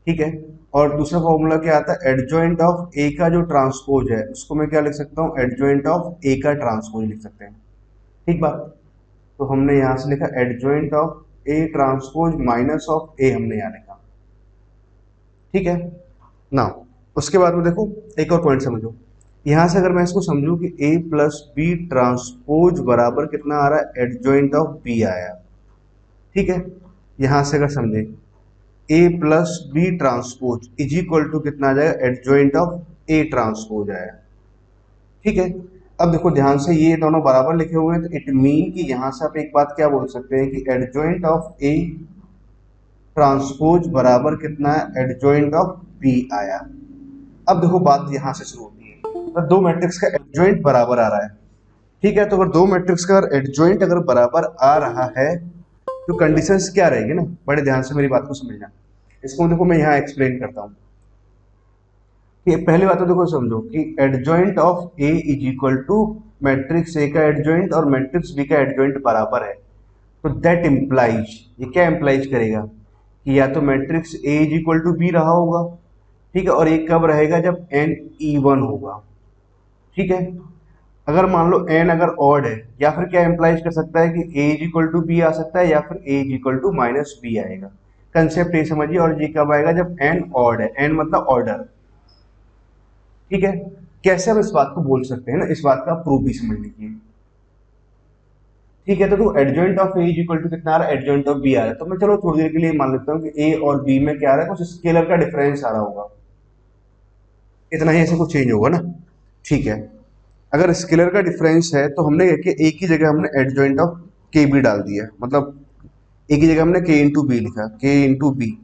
ठीक है। और दूसरा फॉर्मूला क्या आता है, एडजॉइंट ऑफ ए का जो ट्रांसपोज है उसको मैं क्या लिख सकता हूँ, एडजॉइंट ऑफ ए का ट्रांसपोज लिख सकते हैं। ठीक बात। तो हमने यहाँ से लिखा adjoint of A transpose minus of A, हमने यहाँ लिखा। ठीक है ना। उसके बाद में देखो एक और पॉइंट समझो, यहां से अगर मैं इसको समझूं कि a प्लस बी ट्रांसपोज बराबर कितना आ रहा है, एडजॉइंट ऑफ बी आया। ठीक है, यहां से अगर समझे a plus b transpose is equal to कितना आ जाएगा, एडजॉइंट ऑफ a ट्रांसपोज आया। ठीक है, अब देखो ध्यान से, ये दोनों बराबर लिखे हुए हैं तो इट मीन कि यहां से आप एक बात क्या बोल सकते हैं कि एडजॉइंट ऑफ a ट्रांसपोज बराबर कितना है, एडजॉइंट ऑफ b आया। अब देखो बात यहां से शुरू होती है, तो दो मैट्रिक्स का एडजॉइंट बराबर आ रहा है। ठीक है, तो अगर दो मैट्रिक्स का एडजॉइंट अगर बराबर आ रहा है तो कंडीशंस क्या रहेगी ना, बड़े ध्यान से मेरी बात को समझना। इसको देखो मैं यहाँ एक्सप्लेन करता हूँ कि पहली बात तो देखो समझो कि adjoint of a is equal to matrix a का एडजॉइंट और मैट्रिक्स बी का एडजॉइंट बराबर है। तो दैट इम्प्लाइज, ये क्या इम्प्लाइज करेगा कि या तो matrix a is equal to b रहा होगा, ठीक है, और एक कब रहेगा, जब n इवन होगा। ठीक है, अगर मान लो n अगर ऑड है, या फिर क्या इम्प्लाइज कर सकता है कि a is equal to B आ सकता है, या फिर a is equal to minus B आएगा। कंसेप्ट ये समझिए, और ये कब आएगा, जब n ऑड है, n मतलब ऑर्डर। ठीक है, कैसे हम इस बात को बोल सकते हैं ना, इस बात का प्रूफ भी समझ लीजिए। ठीक है, तो adjoint of a is equal to कितना आ रहा है, एडजॉइंट ऑफ बी आ रहा है। तो मैं चलो थोड़ी देर के लिए मान लेता हूँ कि ए और बी में क्या आ रहा है, कुछ स्केलर का डिफरेंस आ रहा होगा, इतना ही, ऐसे कुछ चेंज होगा ना। ठीक है, अगर स्केलर का डिफरेंस है तो हमने एक ही जगह हमने एडजॉइंट ऑफ के बी डाल दिया, मतलब एक ही जगह हमने के इंटू बी लिखा, के इंटू बी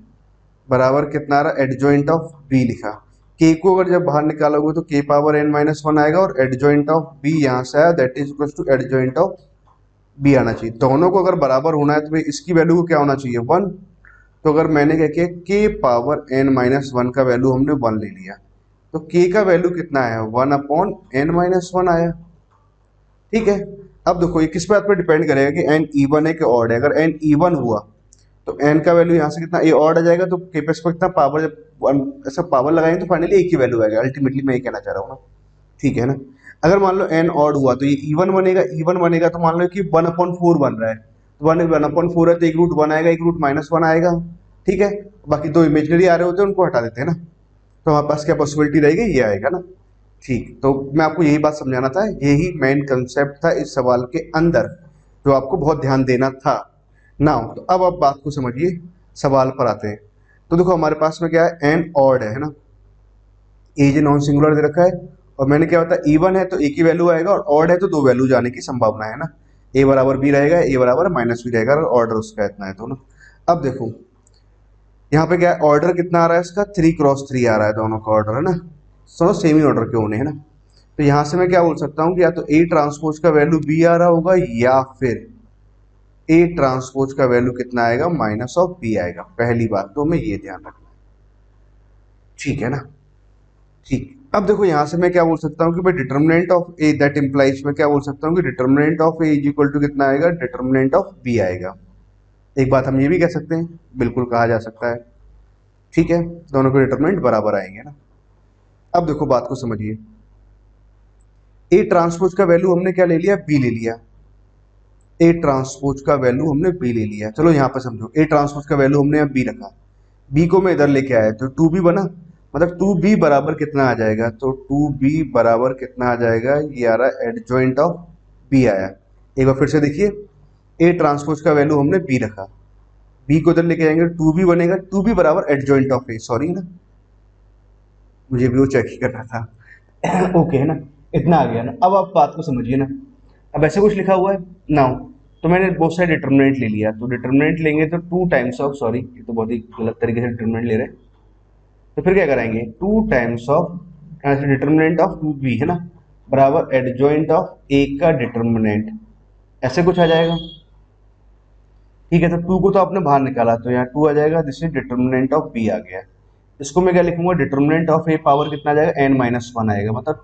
बराबर कितना आ रहा, एडजॉइंट ऑफ बी लिखा। के को अगर जब बाहर निकालोगे तो के पावर n माइनस वन आएगा, और एडजॉइंट ऑफ बी यहाँ से आया, that is equal to adjoint of b आना चाहिए। दोनों को अगर बराबर होना है तो भाई इसकी वैल्यू को क्या होना चाहिए, 1। तो अगर मैंने क्या किया, के पावर n माइनस वन का वैल्यू हमने 1 ले लिया, तो k का वैल्यू कितना आया, 1/n माइनस वन आया। ठीक है, अब देखो ये किस बात पर डिपेंड करेगा कि n इवन है कि ऑड है। अगर n इवन हुआ तो n का वैल्यू यहाँ से कितना, ए ऑड आ जाएगा, तो के पे कितना पावर, जब ऐसा पावर लगाएंगे तो फाइनली एक ही वैल्यू आएगा। अल्टीमेटली मैं ये कहना चाह रहा हूँ ना, ठीक है ना। अगर मान लो n ऑड हुआ तो ये इवन बनेगा, इवन बनेगा तो मान लो कि 1/4 बन रहा है, तो 1/4 है तो एक रूट 1 आएगा, एक रूट -1 आएगा। ठीक है, बाकी दो इमेजिनरी आ रहे होते हैं उनको हटा देते हैं ना, तो हमारे पास क्या पॉसिबिलिटी रहेगी, ये आएगा ना। ठीक, तो मैं आपको यही बात समझाना था, यही मेन कंसेप्ट था इस सवाल के अंदर, जो आपको बहुत ध्यान देना था ना। तो अब आप बात को समझिए, सवाल पर आते हैं। तो देखो हमारे पास में क्या है, n ऑड है ना, एज नॉन सिंगुलर दे रखा है, और मैंने क्या होता है, इवन है तो एक ही वैल्यू आएगा, और ऑड है तो दो वैल्यू जाने की संभावना है ना। ए बराबर बी रहेगा, ए बराबर माइनस बी रहेगा, और ऑर्डर उसका इतना है दोनों। अब देखो यहाँ पे क्या ऑर्डर कितना आ रहा है इसका, 3x3 आ रहा है, दोनों का ऑर्डर है ना, दोनों सेम ही ऑर्डर के होने है ना। तो यहाँ से मैं क्या बोल सकता हूँ कि या तो ए ट्रांसपोज का वैल्यू बी आ रहा होगा, या फिर ए ट्रांसपोज का वैल्यू कितना आएगा, माइनस ऑफ बी आएगा। पहली बात तो हमें ये ध्यान रखना है, ठीक है ना। ठीक, अब देखो यहाँ से मैं क्या बोल सकता हूँ कि भाई determinant of a, that implies मैं क्या बोल सकता हूँ कि determinant of a is equal to कितना आएगा, डिटर्मिनेंट ऑफ बी आएगा। एक बात हम ये भी कह सकते हैं, बिल्कुल कहा जा सकता है, ठीक है, दोनों के डिटर्मिनेंट बराबर आएंगे ना। अब देखो बात को समझिए, ए ट्रांसपोज का वैल्यू हमने क्या ले लिया, बी ले लिया। ए ट्रांसपोज का वैल्यू हमने बी ले लिया, चलो यहाँ पे समझो, ए ट्रांसपोज का वैल्यू हमने अब बी रखा, बी को मैं इधर लेके आया तो 2b बना, मतलब 2b बराबर कितना आ जाएगा, तो 2b बराबर कितना आ जाएगा, ये आ रहा है एडजॉइंट ऑफ b आया। एक बार फिर से देखिए, a ट्रांसपोज का वैल्यू हमने b रखा, b को इधर लेके जाएंगे 2b बनेगा, 2b बराबर एडजॉइंट ऑफ a, सॉरी ना, मुझे भी वो चेक ही करना था ओके है ना, इतना आ गया ना। अब आप बात को समझिए ना, अब ऐसे कुछ लिखा हुआ है नाउ, तो मैंने बहुत सारे डिटर्मिनेंट ले लिया, तो डिटर्मिनेंट लेंगे तो 2 टाइम्स ऑफ, सॉरी ये तो बहुत ही गलत तरीके से डिटर्मिनेंट ले रहे हैं, तो फिर क्या कराएंगे, 2 times of determinant of 2b है ना, बराबर एडजॉइंट ऑफ a का डिटर्मिनेंट, ऐसे कुछ आ जाएगा। ठीक है, तो 2 को तो आपने बाहर निकाला, तो यहाँ 2 आ जाएगा, this is determinant of b आ गया। इसको मैं क्या लिखूंगा, डिटर्मिनेंट ऑफ a पावर कितना आ जाएगा, n-1 आएगा, मतलब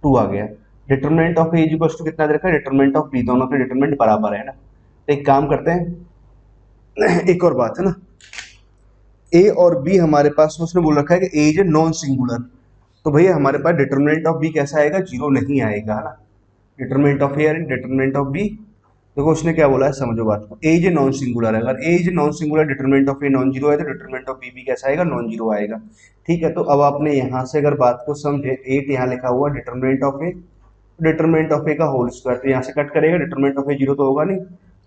2 आ गया। Determinant of a is equal to कितना दे रखा है, डिटर्मिनेंट ऑफ b, दोनों के डिटर्मिनेंट बराबर है ना। तो एक काम करते हैं एक और बात है ना, a और b हमारे पास उसने बोल रखा है कि a is a non singular, तो भैया हमारे पास डिटर्मिनेंट ऑफ b कैसा आएगा, जीरो नहीं आएगा है ना। Determinant of a and determinant of b, देखो उसने क्या बोला है, समझो बात को, a is a non singular है, अगर a is a non singular, determinant of a non zero है, तो डिटरमिनेंट ऑफ b भी कैसा आएगा, नॉन जीरो आएगा। ठीक है, तो अब आपने यहाँ से अगर बात को समझे, 8 यहाँ लिखा हुआ determinant of a, determinant of a का होल स्क्वायर, तो यहाँ से कट करेगा, डिटरमिनेंट ऑफ a जीरो तो होगा नहीं,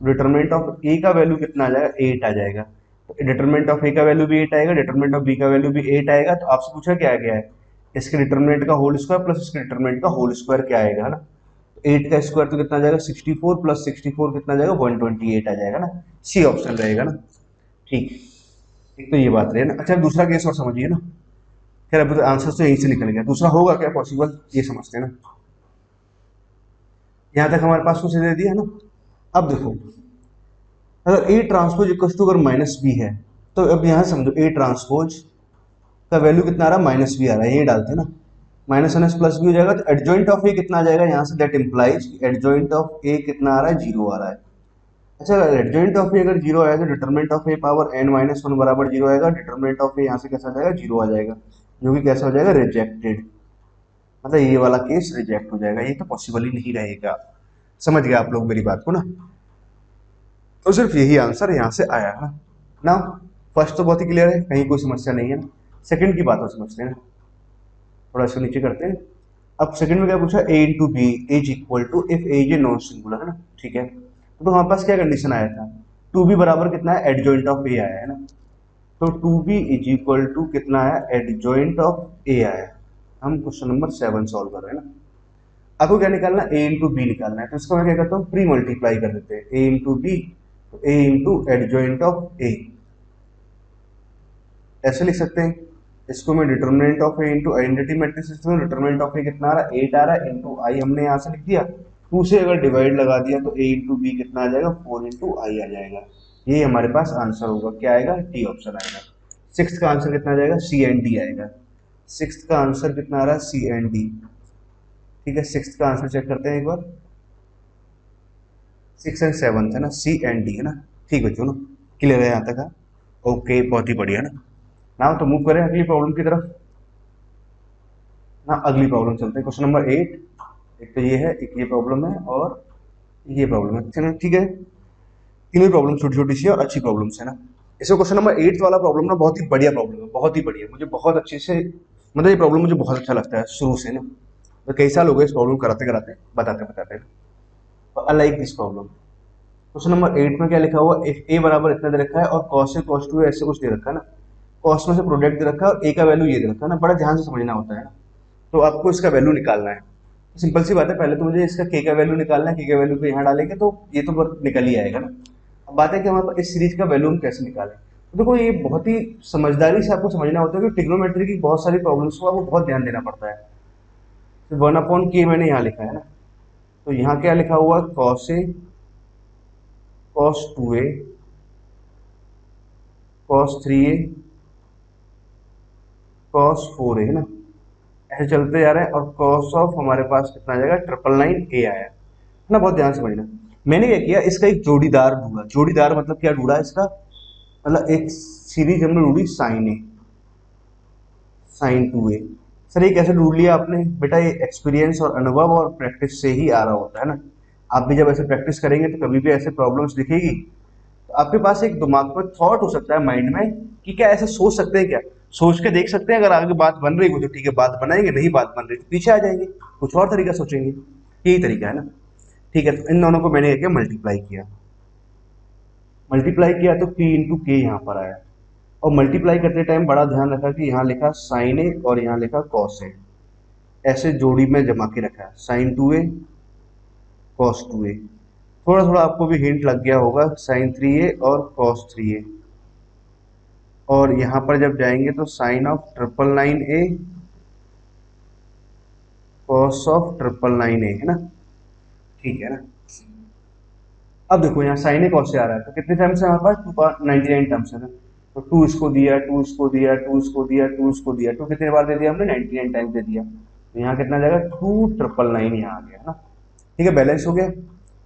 डिटरमिनेंट ऑफ a का वैल्यू कितना आ जाएगा, 8 आ जाएगा। तो डिटरमिनेंट ऑफ a का वैल्यू भी 8 आएगा, डिटरमिनेंट ऑफ b का वैल्यू भी 8 आएगा। तो आपसे पूछा क्या गया है, इसके डिटरमिनेंट का होल स्क्वायर प्लस इसके डिटरमिनेंट का होल स्क्वायर क्या आएगा, है ना। 8 का स्क्वायर तो कितना आ जाएगा, 64 प्लस 64 कितना आ जाएगा, 128 आ जाएगा ना, सी ऑप्शन रहेगा ना। ठीक, एक तो ये बात रही है ना। अच्छा दूसरा केस और समझिए ना, खैर अभी तो आंसर तो यहीं से निकल गया, दूसरा होगा क्या पॉसिबल, ये समझते हैं ना। यहाँ तक हमारे पास कुछ दे दिया है ना। अब देखो, अगर ए ट्रांसपोज इक्वल टू अगर माइनस बी है, तो अब यहाँ समझो ए ट्रांसपोज का वैल्यू कितना आ रहा है, माइनस बी आ रहा है, ये डालते हैं ना, minus one s plus b हो जाएगा, तो एडजॉइंट ऑफ ए कितना आ जाएगा यहाँ से, दैट इम्प्लाइज एडजॉइंट ऑफ ए कितना आ रहा है, जीरो आ रहा है। अच्छा एडजॉइंट ऑफ ए अगर जीरो आया तो determinant of A power n-1 बराबर जीरो आएगा, डिटरमिनेंट ऑफ ए यहाँ से कैसा आ जाएगा, जीरो आ जाएगा, जो कि कैसा हो जाएगा, रिजेक्टेड, मतलब ये वाला केस रिजेक्ट हो जाएगा, ये तो पॉसिबल ही नहीं रहेगा। समझ गए आप लोग मेरी बात को ना, तो सिर्फ यही आंसर यहाँ से आया है ना। फर्स्ट तो बहुत ही क्लियर है, कहीं कोई समस्या नहीं है ना। सेकंड की बात और समझते हैं ना, थोड़ा इसको नीचे करते हैं। अब सेकंड में क्या पूछा, a into b is equal to if a is a non singular, है ना। ठीक है, तो हमारे पास क्या कंडीशन आया था, 2b बराबर कितना है, एडजॉइंट ऑफ a आया है ना। तो 2b इज इक्वल टू कितना आया, एडजॉइंट ऑफ a आया। हम क्वेश्चन नंबर 7 सॉल्व कर रहे हैं ना। आपको क्या निकालना, a इंटू बी निकालना है, तो इसको मैं क्या करता हूँ, प्री मल्टीप्लाई कर देते हैं, a इंटू बी, तो a into adjoint of a, ऐसे लिख सकते हैं। इसको मैं determinant of A into identity matrix लिखता हूँ, डिटरमिनेंट ऑफ ए कितना आ रहा है, 8 आ रहा है, इंटू आई हमने यहाँ से लिख दिया, 2 से अगर डिवाइड लगा दिया तो a इंटू बी कितना आ जाएगा, 4 इंटू आई आ जाएगा। ये हमारे पास आंसर होगा, क्या आएगा, डी ऑप्शन आएगा। सिक्स का आंसर कितना आ जाएगा, सी एंड डी आएगा। सिक्स का आंसर कितना आ रहा है, सी एंड डी। ठीक है, सिक्स का आंसर चेक करते हैं एक बार, 6 एंड 7 है ना, सी एंड डी है ना। ठीक बच्चों ना, क्लियर है यहाँ तक, ओके बहुत ही बढ़िया ना। ना तो मूव करें अगली प्रॉब्लम की तरफ ना, अगली प्रॉब्लम चलते हैं, क्वेश्चन नंबर 8। एक तो ये है, एक ये प्रॉब्लम है, और ये प्रॉब्लम है, चलो ठीक है। तीनों प्रॉब्लम छोटी छोटी सी और अच्छी प्रॉब्लम्स है ना। इसमें क्वेश्चन नंबर 8 वाला प्रॉब्लम ना बहुत ही बढ़िया प्रॉब्लम है, बहुत ही बढ़िया, मुझे बहुत अच्छे से, मतलब ये प्रॉब्लम मुझे बहुत अच्छा लगता है शुरू से ना। तो कई साल हो गए इस प्रॉब्लम कराते कराते, बताते बताते, तो I like this problem. Question number 8 में क्या लिखा हुआ, इफ ए बराबर इतना दे रखा है और कॉस से कॉस टू ऐसे कुछ दे रखा है ना, कॉस में से प्रोडक्ट दे रखा है और ए का वैल्यू ये दे रखा है ना, बड़ा ध्यान से समझना होता है ना। तो आपको इसका वैल्यू निकालना है। सिंपल सी बात है, पहले तो मुझे इसका के का वैल्यू निकालना है, के का वैल्यू को यहाँ डालेंगे तो ये तो बस निकल ही आएगा ना। अब बात है कि हमारे पास इस सीरीज का वैल्यू हम कैसे निकालें। तो देखो ये बहुत ही समझदारी से आपको समझना होता है कि ट्रिग्नोमेट्री की बहुत सारी प्रॉब्लम्स को आपको बहुत ध्यान देना पड़ता है। तो 1/k मैंने यहाँ लिखा है ना, तो यहाँ क्या लिखा हुआ है, cos A cos 2a cos 3a cos 4a है ना, ऐसे चलते जा रहे हैं। और कॉस ऑफ हमारे पास कितना आ जाएगा, 999a आया है ना। बहुत ध्यान से समझना, मैंने क्या किया, इसका एक जोड़ीदार ढूंढा। जोड़ीदार मतलब क्या ढूंढा इसका, मतलब एक सीरीज हमने ढूंढी साइन ए साइन 2a। सर ये कैसे ढूंढ लिया आपने, बेटा ये एक्सपीरियंस और अनुभव और प्रैक्टिस से ही आ रहा होता है ना। आप भी जब ऐसे प्रैक्टिस करेंगे तो कभी भी ऐसे प्रॉब्लम्स दिखेगी तो आपके पास एक दिमाग में थॉट हो सकता है, माइंड में, कि क्या ऐसे सोच सकते हैं, क्या सोच के देख सकते हैं। अगर आगे बात बन रही हो तो ठीक है बात बनाएंगे, नहीं बात बन रही तो पीछे आ जाएंगे, कुछ और तरीका सोचेंगे। यही तरीका है ना। ठीक है, तो इन दोनों को मैंने क्या मल्टीप्लाई किया, मल्टीप्लाई किया तो p इंटू के यहाँ पर आया। और मल्टीप्लाई करते टाइम बड़ा ध्यान रखा कि यहाँ लिखा साइन ए और यहाँ लिखा कॉस ए, ऐसे जोड़ी में जमा के रखा है, साइन 2a कॉस 2a। थोड़ा थोड़ा आपको भी हिंट लग गया होगा, साइन 3a और कॉस 3a। और यहाँ पर जब जाएंगे तो sign of 999a cos of 999a है ना। ठीक है ना। अब देखो यहाँ साइन ए कॉस से आ रहा है तो कितने टर्म्स है हमारे पास, 299 टर्म्स है ना। तो 2 इसको दिया, 2 इसको दिया, 2 इसको दिया, 2 इसको दिया, 2 कितने बार दे दिया हमने, 99 टाइम्स दे दिया। तो यहाँ कितना जाएगा, 2999 यहाँ आ गया ना। ठीक है, बैलेंस हो गया।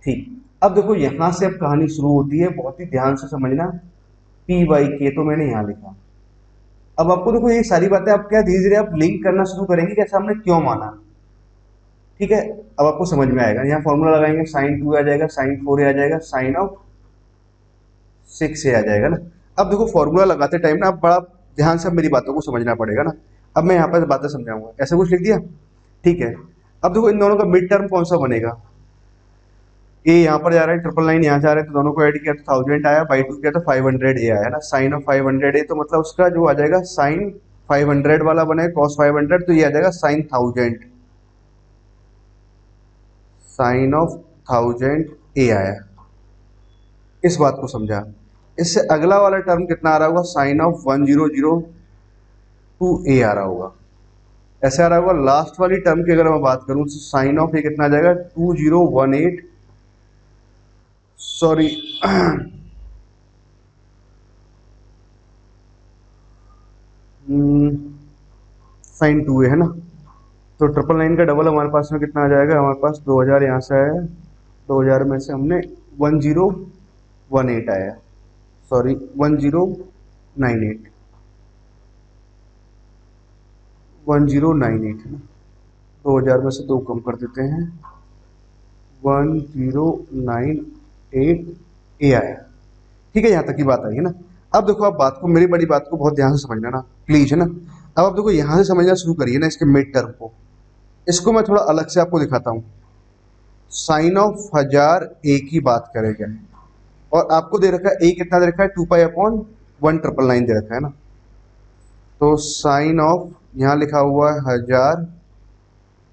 ठीक, अब देखो यहाँ से अब कहानी शुरू होती है, बहुत ही ध्यान से समझना। पी बाई के तो मैंने यहाँ लिखा। अब आपको देखो ये सारी बातें आप क्या धीरे धीरे आप लिंक करना शुरू करेंगे, कैसे हमने क्यों माना। ठीक है, अब आपको समझ में आएगा। यहाँ फॉर्मूला लगाएंगे, साइन 2 आ जाएगा, साइन 4 आ जाएगा, साइन ऑफ 6 आ जाएगा ना। अब देखो फॉर्मूला लगाते टाइम ना आप बड़ा ध्यान से मेरी बातों को समझना पड़ेगा ना। अब मैं यहाँ पर बातें समझाऊंगा, ऐसा कुछ लिख दिया। ठीक है, अब देखो इन दोनों का मिड टर्म कौन सा बनेगा, ये यहाँ पर जा रहा है, 999 यहाँ जा रहा है, तो दोनों को ऐड किया तो 1000 आया, बाई 2 किया तो 500 ए आया ना। साइन ऑफ 500 ए तो मतलब उसका जो आ जाएगा साइन 500 वाला बनेगा, कॉस 500 तो ये आ जाएगा साइन 1000, साइन ऑफ 1000 ए आया। इस बात को समझा। इससे अगला वाला टर्म कितना आ रहा होगा, साइन ऑफ 1002 ए आ रहा होगा, ऐसे आ रहा होगा। लास्ट वाली टर्म की अगर मैं बात करूं तो साइन ऑफ ये कितना आ जाएगा, 2018, सॉरी साइन 2 है ना। तो 999 का डबल हमारे पास में कितना आ जाएगा, हमारे पास 2000 यहाँ से आया, 2000 में से हमने 1018 आया, सॉरी 1098, 1098 है ना। 2000 में से 2 कम कर देते हैं, 1098 ए आया। ठीक है, यहाँ तक की बात आई है ना। अब देखो आप बात को, मेरी बड़ी बात को बहुत ध्यान से समझना ना प्लीज, है ना। अब आप देखो यहाँ से समझना शुरू करिए ना इसके मिड टर्म को। इसको मैं थोड़ा अलग से आपको दिखाता हूँ। साइन ऑफ 1000 ए की बात करेंगे, और आपको दे रखा है ए कितना दे रखा है, 2π/1,999 दे रखा है ना। तो साइन ऑफ यहाँ लिखा हुआ है 1000,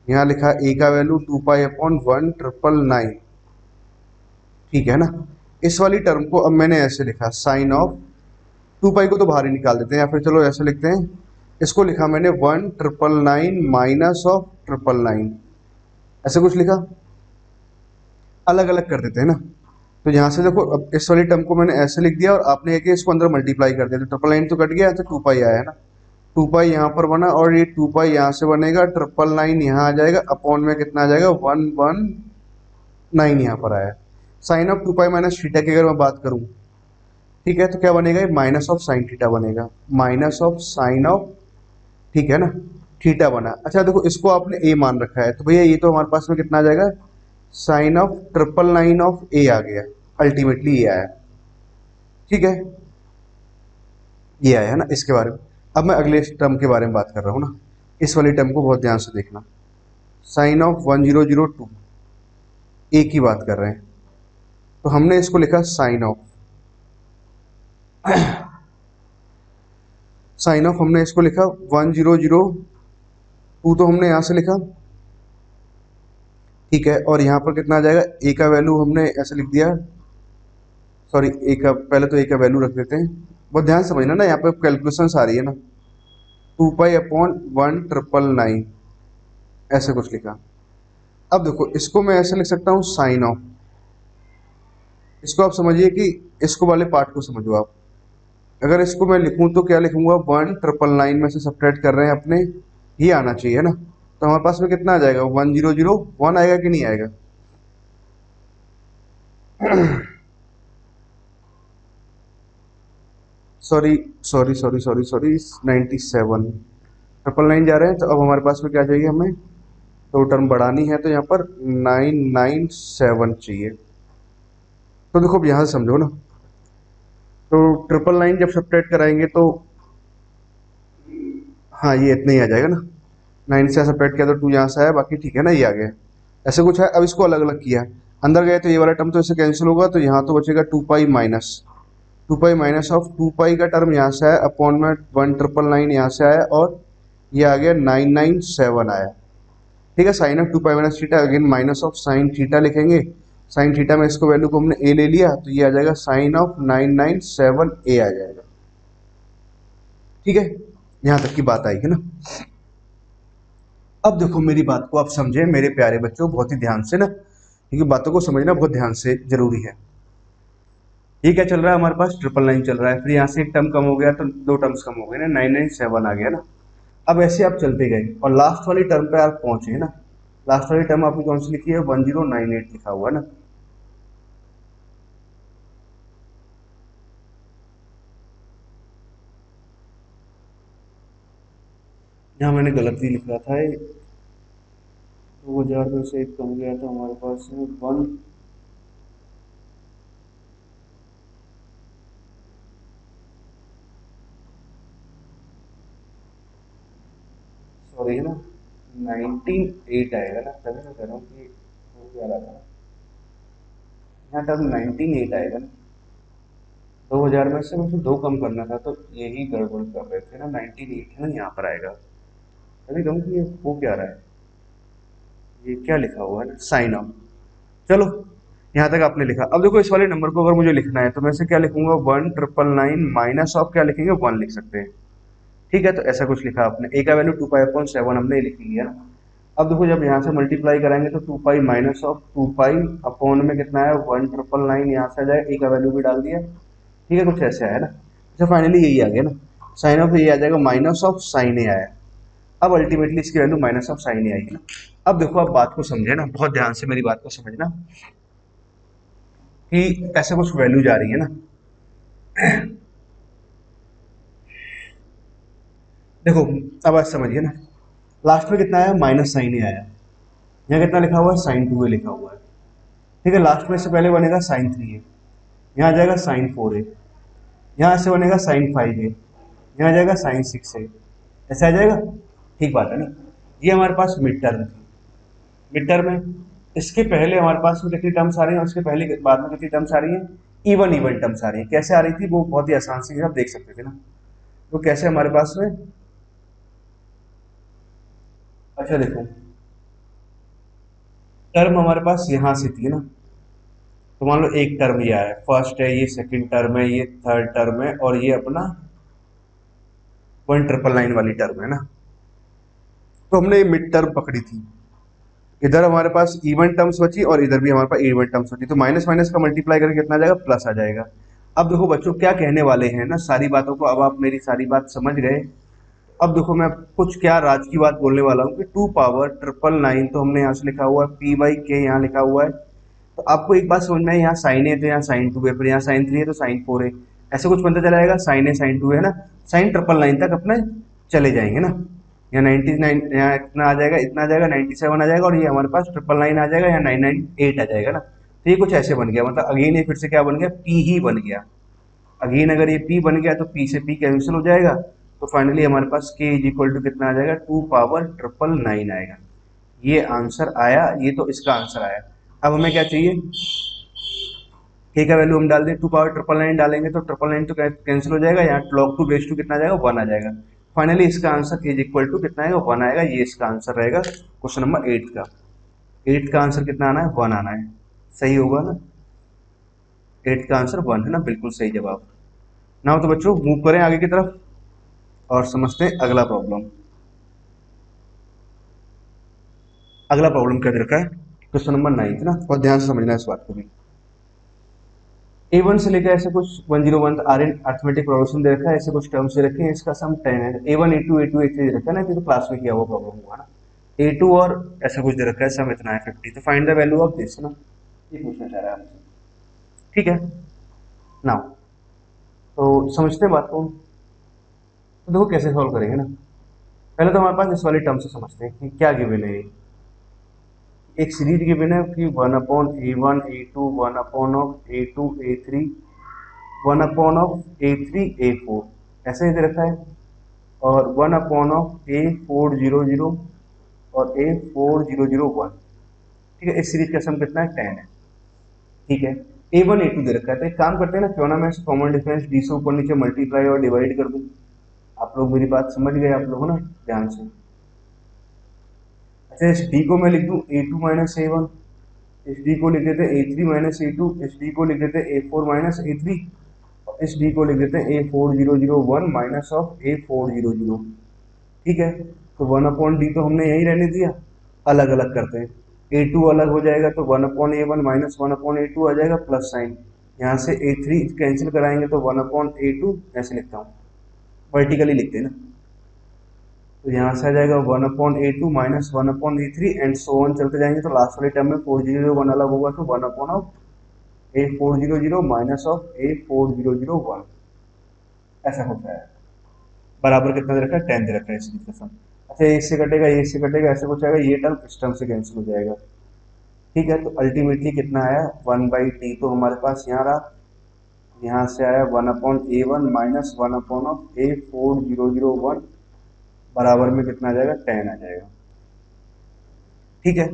यहाँ लिखा है ए का वैल्यू 2π/1,999। ठीक है ना। इस वाली टर्म को अब मैंने ऐसे लिखा, साइन ऑफ 2π को तो बाहर ही निकाल देते हैं, या फिर चलो ऐसे लिखते हैं, इसको लिखा मैंने 1,999 माइनस ऑफ 999, ऐसे कुछ लिखा, अलग अलग कर देते हैं ना। तो यहाँ से देखो अब इस वाली टर्म को मैंने ऐसे लिख दिया और आपने एक इसको अंदर मल्टीप्लाई कर दिया, तो 999 तो कट गया, तो 2π आया है ना। 2π यहाँ पर बना और ये 2π यहाँ से बनेगा, 999 यहाँ आ जाएगा, अपॉन में कितना आ जाएगा, 119 यहाँ पर आया। साइन ऑफ 2π माइनस थीटा की अगर मैं बात करूँ, ठीक है, तो क्या बनेगा, ये माइनस ऑफ साइन थीटा बनेगा, माइनस ऑफ साइन ऑफ, ठीक है ना, थीटा बना। अच्छा देखो इसको आपने ए मान रखा है, तो भैया ये तो हमारे पास में कितना आ जाएगा, साइन ऑफ 999 ऑफ ए आ गया, अल्टीमेटली ये आया। ठीक है, ये आया है ना इसके बारे में। अब मैं अगले टर्म के बारे में बात कर रहा हूँ ना, इस वाली टर्म को बहुत ध्यान से देखना। साइन ऑफ 1002 ए की बात कर रहे हैं, तो हमने इसको लिखा साइन ऑफ साइन ऑफ हमने इसको लिखा 1002, तो हमने यहां से लिखा ठीक है, और यहाँ पर कितना आ जाएगा, ए का वैल्यू हमने ऐसे लिख दिया, सॉरी ए का पहले तो ए का वैल्यू रख देते हैं। बहुत ध्यान समझना ना, यहाँ पे कैलकुलेशंस आ रही है ना, 2π/1,999 ऐसे कुछ लिखा। अब देखो इसको मैं ऐसे लिख सकता हूँ साइन ऑफ, इसको आप समझिए कि इसको वाले पार्ट को समझो आप। अगर इसको मैं लिखूं तो क्या लिखूंगा, 1,999 में से सब्ट्रैक्ट कर रहे हैं अपने, ये आना चाहिए है ना। तो हमारे पास में कितना आ जाएगा, 1001 आएगा कि नहीं आएगा। Sorry sorry sorry sorry sorry 97, 999 जा रहे हैं, तो अब हमारे पास में क्या चाहिए, हमें दो टर्म बढ़ानी है, तो यहाँ पर 997 चाहिए। तो देखो अब यहाँ से समझो ना, तो 999 जब सब्ट्रैक्ट कराएंगे तो हाँ ये इतना ही आ जाएगा ना, 9 से सब्ट्रैक्ट किया तो 2 यहाँ से आया, बाकी ठीक है ना, ये आ गया। ऐसे कुछ है। अब इसको अलग अलग किया, अंदर गए तो ये वाला टर्म तो इससे कैंसिल होगा, तो यहाँ तो बचेगा 2π- का टर्म यहाँ से आया, अपॉन में 1,999 यहाँ से आया, और ये आ गया 997 आया। ठीक है, sine of 2π-θ again minus of sine theta लिखेंगे। साइन थीटा में इसको वैल्यू को हमने ए ले लिया, तो ये आ जाएगा साइन ऑफ 997 ए आ जाएगा। ठीक है, यहां तक की बात आई है ना। अब देखो मेरी बात को आप समझे मेरे प्यारे बच्चों बहुत ही ध्यान से ना, क्योंकि बातों को समझना बहुत ध्यान से जरूरी है। ये क्या चल रहा है हमारे पास, 999 चल रहा है, फिर यहाँ से एक टर्म कम हो गया तो दो टर्म्स कम हो गए ना, 997 आ गया ना। अब ऐसे आप चलते गए और लास्ट वाली टर्म पे आप पहुंचे ना। लास्ट वाली टर्म आपने कौन सी लिखी है, 1098 लिखा हुआ है ना। यहाँ मैंने गलती लिख रहा था, 2000 में से एक कम गया तो हमारे पास में वन, सॉरी है ना, 198 आएगा ना, तभी मैं कह रहा हूँ कि हो क्या रहा था, यहाँ टर्म 198 आएगा ना। 2000 में से मुझे दो कम करना था, तो यही गड़बड़ कर रहे थे ना, 198 है ना यहाँ पर आएगा। तभी कहूँ कि ये हो क्या रहा है, ये क्या लिखा हुआ है ना, साइन ऑफ। चलो यहाँ तक आपने लिखा। अब देखो इस वाले नंबर को अगर मुझे लिखना है तो मैं इसे क्या लिखूंगा, 1999 माइनस ऑफ क्या लिखेंगे, 1 लिख सकते हैं। ठीक है, तो ऐसा कुछ लिखा आपने, ए का वैल्यू 2π/7 हमने लिख लिया ना। अब देखो जब यहाँ से मल्टीप्लाई कराएंगे तो 2π माइनस ऑफ 2π अपॉन में कितना है, 1999 यहाँ से आ जाए, ए का वैल्यू भी डाल दिया। ठीक है, कुछ ऐसे आया ना। अच्छा फाइनली यही आ गया ना, साइन ऑफ ये आ जाएगा माइनस ऑफ साइन ए आया। अब अल्टीमेटली इसकी वैल्यू माइनस ऑफ साइन ए आएगी ना। अब देखो आप बात को समझे ना, बहुत ध्यान से मेरी बात को समझना कि ऐसे कुछ वैल्यू जा रही है ना। देखो अब आज समझिए ना, लास्ट में कितना आया, माइनस साइन ए आया। यहाँ कितना लिखा हुआ है, साइन 2 ए लिखा हुआ है। ठीक है, लास्ट में से पहले बनेगा साइन 3 ए, यहाँ आ जाएगा साइन 4 ए, यहाँ से बनेगा साइन 5 ए, यहाँ आ जाएगा साइन 6 ए, ऐसे आ जाएगा। ठीक बात है ना। ये हमारे पास मिड टर्म थी। मिड टर्म है, इसके पहले हमारे पास में कितनी टर्म्स आ रही है और उसके पहले बाद में कितनी टर्म्स आ रही है, इवन इवन टर्म्स आ रही है। कैसे आ रही थी वो बहुत ही आसान से आप देख सकते थे ना। तो कैसे हमारे पास में, अच्छा देखो टर्म हमारे पास यहाँ से थी ना, तो मान लो एक टर्म ये आया, फर्स्ट है, ये सेकंड टर्म है, ये थर्ड टर्म है, और ये अपना 1999 वाली टर्म है ना। तो हमने ये मिड टर्म पकड़ी थी, इधर हमारे पास इवन टर्म्स बची और इधर भी हमारे पास इवन टर्म्स बची, तो माइनस माइनस का मल्टीप्लाई करके कितना आ जाएगा, प्लस आ जाएगा। अब देखो बच्चों क्या कहने वाले हैं ना, सारी बातों को अब आप मेरी सारी बात समझ गए। अब देखो मैं कुछ क्या राज की बात बोलने वाला हूँ कि 2π999 तो हमने यहाँ से लिखा हुआ है, p/k यहाँ लिखा हुआ है। तो आपको एक बात समझना है, यहाँ साइन ए तो यहाँ साइन 2 है, फिर यहाँ साइन 3 है तो साइन 4 है, ऐसे कुछ बनता चला जाएगा, साइन ए साइन 2 है ना, साइन 999 तक अपने चले जाएंगे ना। यहाँ 99 यहाँ इतना आ जाएगा, इतना आ जाएगा, 97 आ जाएगा, और ये हमारे पास 999 आ जाएगा, यहाँ 998 आ जाएगा ना। तो ये कुछ ऐसे बन गया, मतलब अगेन ये फिर से क्या बन गया, p ही बन गया। अगेन अगर ये p बन गया तो p से p कैंसिल हो जाएगा, तो फाइनली हमारे पास k इज इक्वल टू कितना आ जाएगा, 2π999 आएगा। ये आंसर आया, ये तो इसका आंसर आया। अब हमें क्या चाहिए, k का वैल्यू हम डाल दें, 2π999 डालेंगे तो 999 तो कैंसिल हो जाएगा, यहाँ log 2 बेस 2 कितना आ जाएगा, 1 आ जाएगा। फाइनली इसका answer k is equal to कितना आएगा, 1 आएगा। ये इसका आंसर रहेगा क्वेश्चन नंबर 8 का। 8 का आंसर कितना आना है, 1 आना है, सही होगा ना, 8 का आंसर 1 है ना, बिल्कुल सही जवाब। ना हो तो बच्चों मूव करें आगे की तरफ और समझते हैं अगला प्रॉब्लम। अगला प्रॉब्लम क्या दे रखा है, क्वेश्चन नंबर 9 ना, और ध्यान से समझना इस बात को भी। A1 से लेकर ऐसे कुछ 101 आर इन अर्थमेटिक प्रोग्रेशन दे रखा है, ऐसे कुछ टर्म्स दे रखे हैं, इसका सम 10 है। A1 A2 A2 A3 दे रखा है ना, कि तो क्लास में किया हुआ प्रॉब्लम हुआ ना। A2 और ऐसा कुछ दे रखा है, सम इतना है 50, तो find the value of this ना, ये पूछना चाह रहा है हमसे, ठीक है। नाउ तो समझते हैं बात को, तो देखो कैसे सॉल्व करेंगे ना। पहले तो हमारे पास इस वाली टर्म से समझते हैं कि क्या गिवन है। एक सीरीज गिवन है कि 1/A1 A2 1/A2 A3 1/A3 A4 ऐसे ही दे रखा है, और 1/A4000 और A4001, ठीक है। इस सीरीज का सम कितना है, 10 है, ठीक है। A1 A2 दे रखा है, तो एक काम करते हैं ना, क्यों ना मैं इस कॉमन डिफरेंस डी से ऊपर नीचे मल्टीप्लाई और डिवाइड कर दूं। आप लोग मेरी बात समझ गए, आप लोग ना ध्यान से। अच्छा, इस डी को मैं लिख दूं A2 माइनस A1, इस डी को लिख देते हैं A3 माइनस A2, इस डी को लिख देते हैं A4 माइनस A3, और इस डी को लिख देते हैं A4001 माइनस ऑफ A400, ठीक है। तो 1/D तो हमने यही रहने दिया, अलग अलग करते हैं। A2 अलग हो जाएगा तो 1/A1 माइनस 1/A2 आ जाएगा, प्लस साइन, यहाँ से A3 कैंसिल कराएंगे तो 1/A2 ऐसे लिखता हूँ, वर्टिकली लिखते हैं ना, तो यहाँ से आ जाएगा 1/A2 minus 1/A3 and so on चलते जाएंगे, तो लास्ट वाले टर्म में 401 अलग होगा, तो 1/A400 माइनस ऑफ A4001 ऐसा होता है। बराबर कितना दे रखा है, 10 दे रखा है इस चीज का सम। अच्छा, एक से कटेगा, एक से कटेगा, ऐसे कुछ आएगा, ये टर्म इस टर्म से कैंसिल हो जाएगा, ठीक है। तो अल्टीमेटली कितना आया, 1/T तो हमारे पास यहाँ रहा, यहाँ से आया 1/A1 माइनस 1/A4001 बराबर में कितना आ जाएगा, 10 आ जाएगा, ठीक है।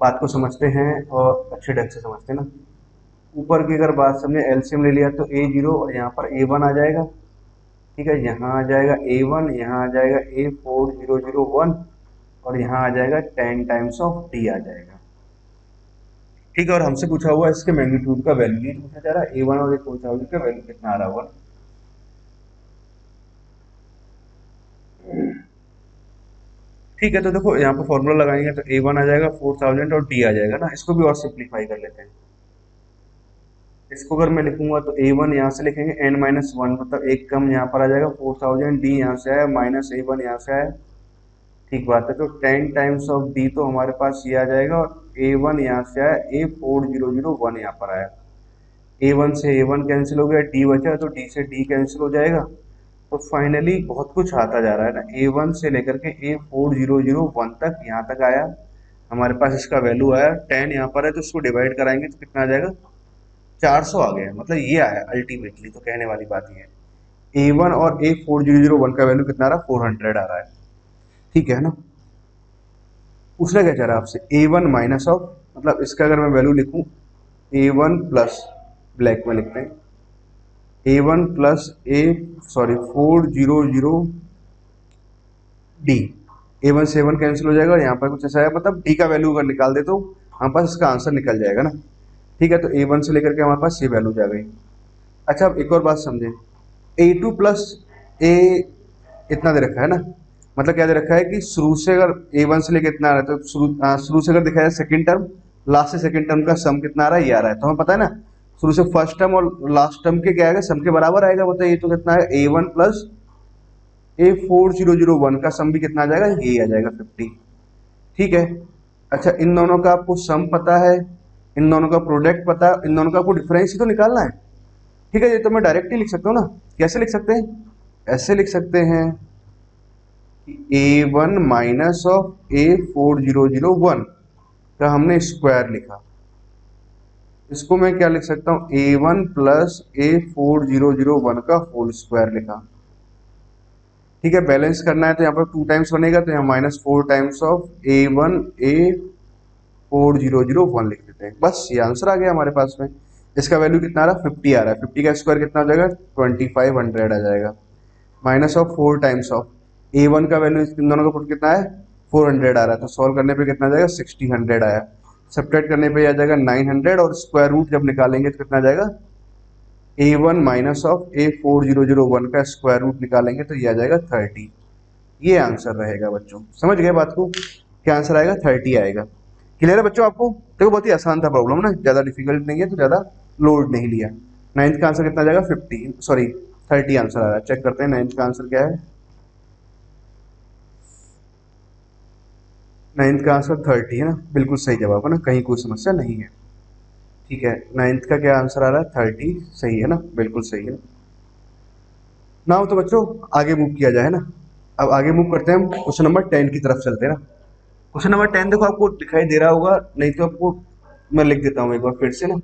बात को समझते हैं और अच्छे ढंग से समझते हैं ना। ऊपर की अगर बात समझे, एलसीएम ले लिया तो A0 और यहाँ पर A1 आ जाएगा, ठीक है। यहाँ आ जाएगा A1, यहाँ आ जाएगा A4001 और यहाँ आ जाएगा 10 टाइम्स ऑफ D आ जाएगा, ठीक है। और हमसे पूछा हुआ इसके मैग्नीट्यूड का वैल्यू नहीं पूछा जा रहा, A1 और A4000 का वैल्यू कितना आ रहा होगा, ठीक है। तो देखो यहाँ पे फॉर्मूला लगाएंगे तो A1 आ जाएगा 4000 और D आ जाएगा ना, इसको भी और सिंप्लीफाई कर लेते हैं। इसको अगर मैं लिखूंगा तो A1 यहाँ से लिखेंगे n-1, मतलब एक कम यहाँ पर आ जाएगा 4000, D यहाँ से आया माइनस A1 यहाँ से आया, ठीक बात है। तो 10 टाइम्स ऑफ D तो हमारे पास ये आ जाएगा, और A1 यहाँ से आया, A4001 यहाँ पर आया, A1 से A1 कैंसिल हो गया, D बचा, तो D से D कैंसिल हो जाएगा। तो फाइनली बहुत कुछ आता जा रहा है ना, A1 से लेकर के A4001 तक यहाँ तक आया हमारे पास, इसका वैल्यू आया 10 यहाँ पर है, तो इसको डिवाइड कराएंगे तो कितना आ जाएगा, 400 आ गया, मतलब ये आया अल्टीमेटली। तो कहने वाली बात ये है, A1 और A4001 का वैल्यू कितना आ रहा है, 400 आ रहा है, ठीक है ना। पूछना क्या चाह रहा है आपसे, A1 माइनस ऑफ, मतलब इसका अगर मैं वैल्यू लिखूं A1 प्लस, ब्लैक में लिखते हैं A1 प्लस D, A1 से A1 कैंसिल हो जाएगा, और यहाँ पर कुछ ऐसा है, मतलब D का वैल्यू अगर निकाल दे तो हमारे पास इसका आंसर निकल जाएगा ना, ठीक है। तो A1 से लेकर के हमारे पास ये वैल्यू आ गई। अच्छा, अब एक और बात समझें, A2 प्लस A इतना दे रखा है ना, मतलब क्या दे रखा है कि शुरू से अगर A1 से लेकर इतना आ रहा है, तो शुरू से अगर दिखाया सेकंड टर्म, लास्ट से सेकंड टर्म का सम कितना आ रहा है, ये आ रहा है, तो हमें पता है ना शुरू से फर्स्ट टर्म और लास्ट टर्म के क्या आएगा, सम के बराबर आएगा, मतलब ये तो कितना है A1 प्लस A4001 का सम भी कितना आ जाएगा, ये आ जाएगा 50, ठीक है। अच्छा, इन दोनों का आपको सम पता है, इन दोनों का प्रोडक्ट पता है, इन दोनों का आपको डिफरेंस ही तो निकालना है, ठीक है। ये तो मैं डायरेक्ट ही लिख सकता हूँ ना, कैसे लिख सकते हैं, ऐसे लिख सकते हैं A1 माइनस ऑफ A4001 का हमने स्क्वायर लिखा, इसको मैं क्या लिख सकता हूँ, A1 प्लस A4001 का होल स्क्वायर लिखा, ठीक है। बैलेंस करना है तो यहाँ पर 2 टाइम्स बनेगा, तो यहाँ -4 टाइम्स ऑफ A1 A4001 लिख देते हैं, बस ये आंसर आ गया हमारे पास में। इसका वैल्यू कितना आ रहा है, 50 आ रहा है, 50 का स्क्वायर कितना आ जाएगा, 2500 आ जाएगा, -4 टाइम्स ऑफ A1 का वैल्यू इन दोनों का पुट कितना है 400 आ रहा है, तो सॉल्व करने पे कितना आ जाएगा 60 आया। सब्ट्रैक्ट करने पे आ जाएगा 900 और स्क्वायर रूट जब निकालेंगे तो कितना आ जाएगा A1 माइनस ऑफ A4001 का स्क्वायर रूट निकालेंगे तो ये आ जाएगा 30। ये आंसर रहेगा बच्चों, समझ गए बात को? क्या आंसर आएगा 30 आएगा। क्लियर है बच्चों आपको? देखो बहुत ही आसान था प्रॉब्लम ना, ज़्यादा डिफिकल्ट नहीं है तो ज़्यादा लोड नहीं लिया। नाइन्थ का आंसर कितना आ जाएगा 30 आंसर आ रहा है। चेक करते हैं नाइन्थ का आंसर क्या है। नाइन्थ का आंसर 30 है ना, बिल्कुल सही जवाब है ना, कहीं कोई समस्या नहीं है। ठीक है, नाइन्थ का क्या आंसर आ रहा है 30, सही है ना, बिल्कुल सही है। ना हो तो बच्चों आगे मूव किया जाए ना। अब आगे मूव करते हैं हम, क्वेश्चन नंबर 10 की तरफ चलते हैं ना। क्वेश्चन नंबर 10 देखो आपको दिखाई दे रहा होगा, नहीं तो आपको मैं लिख देता हूँ एक बार फिर से ना।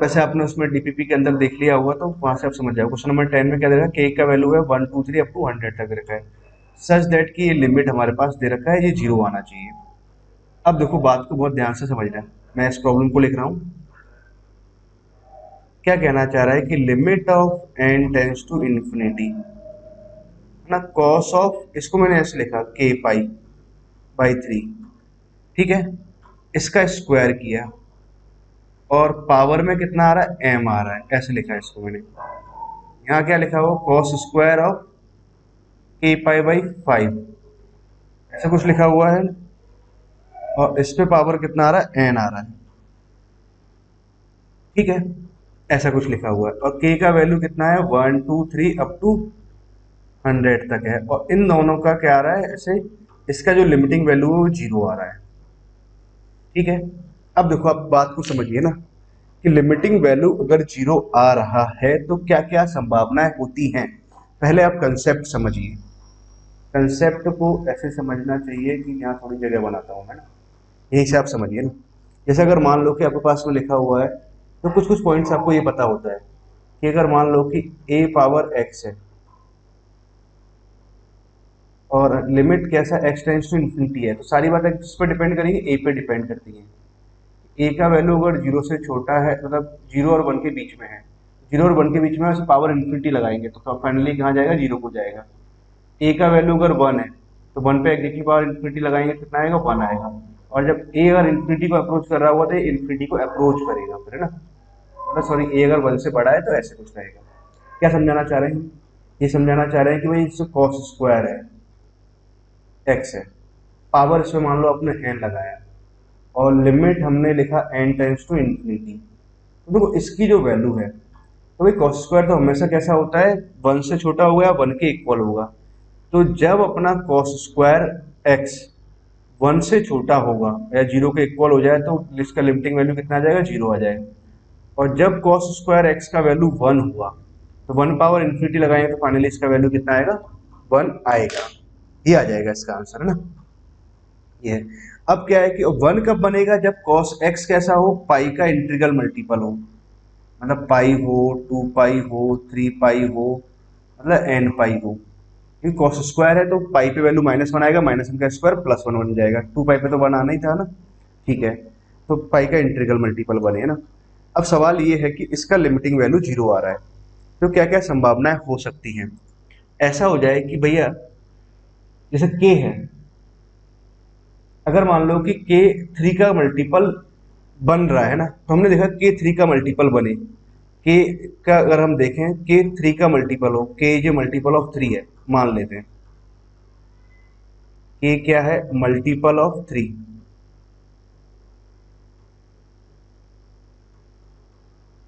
वैसे आपने उसमें डीपीपी के अंदर देख लिया होगा तो वहां से आप समझ जाओ। क्वेश्चन नंबर 10 में क्या दे रखा है, के का वैल्यू है 1 2 3 अप टू 100 तक रखा है, सच दैट की ये लिमिट हमारे पास दे रखा है, ये 0 आना चाहिए। अब देखो बात को बहुत ध्यान से समझना, मैं इस प्रॉब्लम को लिख रहा हूँ। क्या कहना चाह रहा है कि limit of n tends to infinity ना, कॉस ऑफ, इसको मैंने ऐसे लिखा k पाई बाई 3, ठीक है, इसका स्क्वायर किया और पावर में कितना आ रहा है m आ रहा है, ऐसे लिखा है इसको मैंने। यहाँ क्या लिखा हो, cos square of k pi by 5, ऐसा कुछ लिखा हुआ है। और इस पे पावर कितना आ रहा है n आ रहा है, ठीक है, ऐसा कुछ लिखा हुआ है। और k का वैल्यू कितना है 1 2 3 अप टू 100 तक है, और इन दोनों का क्या आ रहा है ऐसे, इसका जो लिमिटिंग वैल्यू है वो 0 आ रहा है, ठीक है। अब देखो आप बात को समझिए ना कि लिमिटिंग वैल्यू अगर 0 आ रहा है तो क्या क्या संभावनाएं होती हैं। पहले आप कंसेप्ट समझिए, कंसेप्ट को ऐसे समझना चाहिए कि यहाँ थोड़ी जगह बनाता हूँ मैं ना, यहीं से आप समझिए ना। जैसे अगर मान लो कि आपके पास में लिखा हुआ है तो कुछ कुछ पॉइंट्स आपको ये पता होता है कि अगर मान लो कि a पावर x है और लिमिट कैसा x टेंस टू इन्फिनिटी है, तो सारी बातें किस पे डिपेंड करेंगी, a पे डिपेंड करती हैं। a का वैल्यू अगर 0 से छोटा है, मतलब 0 और 1 के बीच में है, 0 और 1 के बीच में वैसे पावर इन्फिनिटी लगाएंगे तो फाइनली कहाँ जाएगा, 0 को जाएगा। a का वैल्यू अगर 1 है तो 1 पे की पावर इन्फिनिटी लगाएंगे कितना आएगा, 1 आएगा। और जब a अगर इन्फिनिटी को अप्रोच कर रहा हुआ तो इन्फिनिटी को अप्रोच करेगा फिर, है ना, मतलब सॉरी a अगर 1 से बड़ा है तो ऐसे कुछ रहेगा। क्या समझाना चाह रहे हैं, ये समझाना चाह रहे हैं कि भाई इससे कॉस स्क्वायर है, x है, पावर इसमें मान लो आपने n लगाया और लिमिट हमने लिखा n टेंस टू इन्फिनिटी, तो देखो इसकी जो वैल्यू है, तो भाई कॉस स्क्वायर तो हमेशा कैसा होता है, 1 से छोटा होगा या 1 के इक्वल होगा। तो जब अपना कॉस स्क्वायर x 1 से छोटा होगा या 0 के इक्वल हो जाए तो इसका लिमिटिंग वैल्यू कितना आ जाएगा, 0 आ जाएगा। और जब कॉस स्क्वायर x का वैल्यू 1 हुआ तो 1 पावर इन्फिनिटी लगाएंगे तो फाइनली इसका वैल्यू कितना आएगा, 1 आएगा। ये आ जाएगा इसका आंसर, है ना, ये। अब क्या है कि 1 कब बनेगा, जब कॉस x कैसा हो, पाई का इंटीग्रल मल्टीपल हो, मतलब पाई हो, 2 पाई हो, 3 पाई हो, मतलब n पाई हो। क्योंकि कॉस स्क्वायर है तो पाई पे वैल्यू -1 आएगा, -1 का स्क्वायर +1 बन जाएगा, 2 पाई पे तो 1 आना ही था ना, ठीक है। तो पाई का इंटीग्रल मल्टीपल बने, है ना। अब सवाल ये है कि इसका लिमिटिंग वैल्यू 0 आ रहा है, तो क्या क्या संभावनाएं हो सकती हैं। ऐसा हो जाए कि भैया जैसे k है, अगर मान लो कि k 3 का मल्टीपल बन रहा है ना, तो हमने देखा k 3 का मल्टीपल बने, k का अगर हम देखें k 3 का मल्टीपल हो, k जो मल्टीपल ऑफ 3 है मान लेते हैं, k क्या है, मल्टीपल ऑफ 3,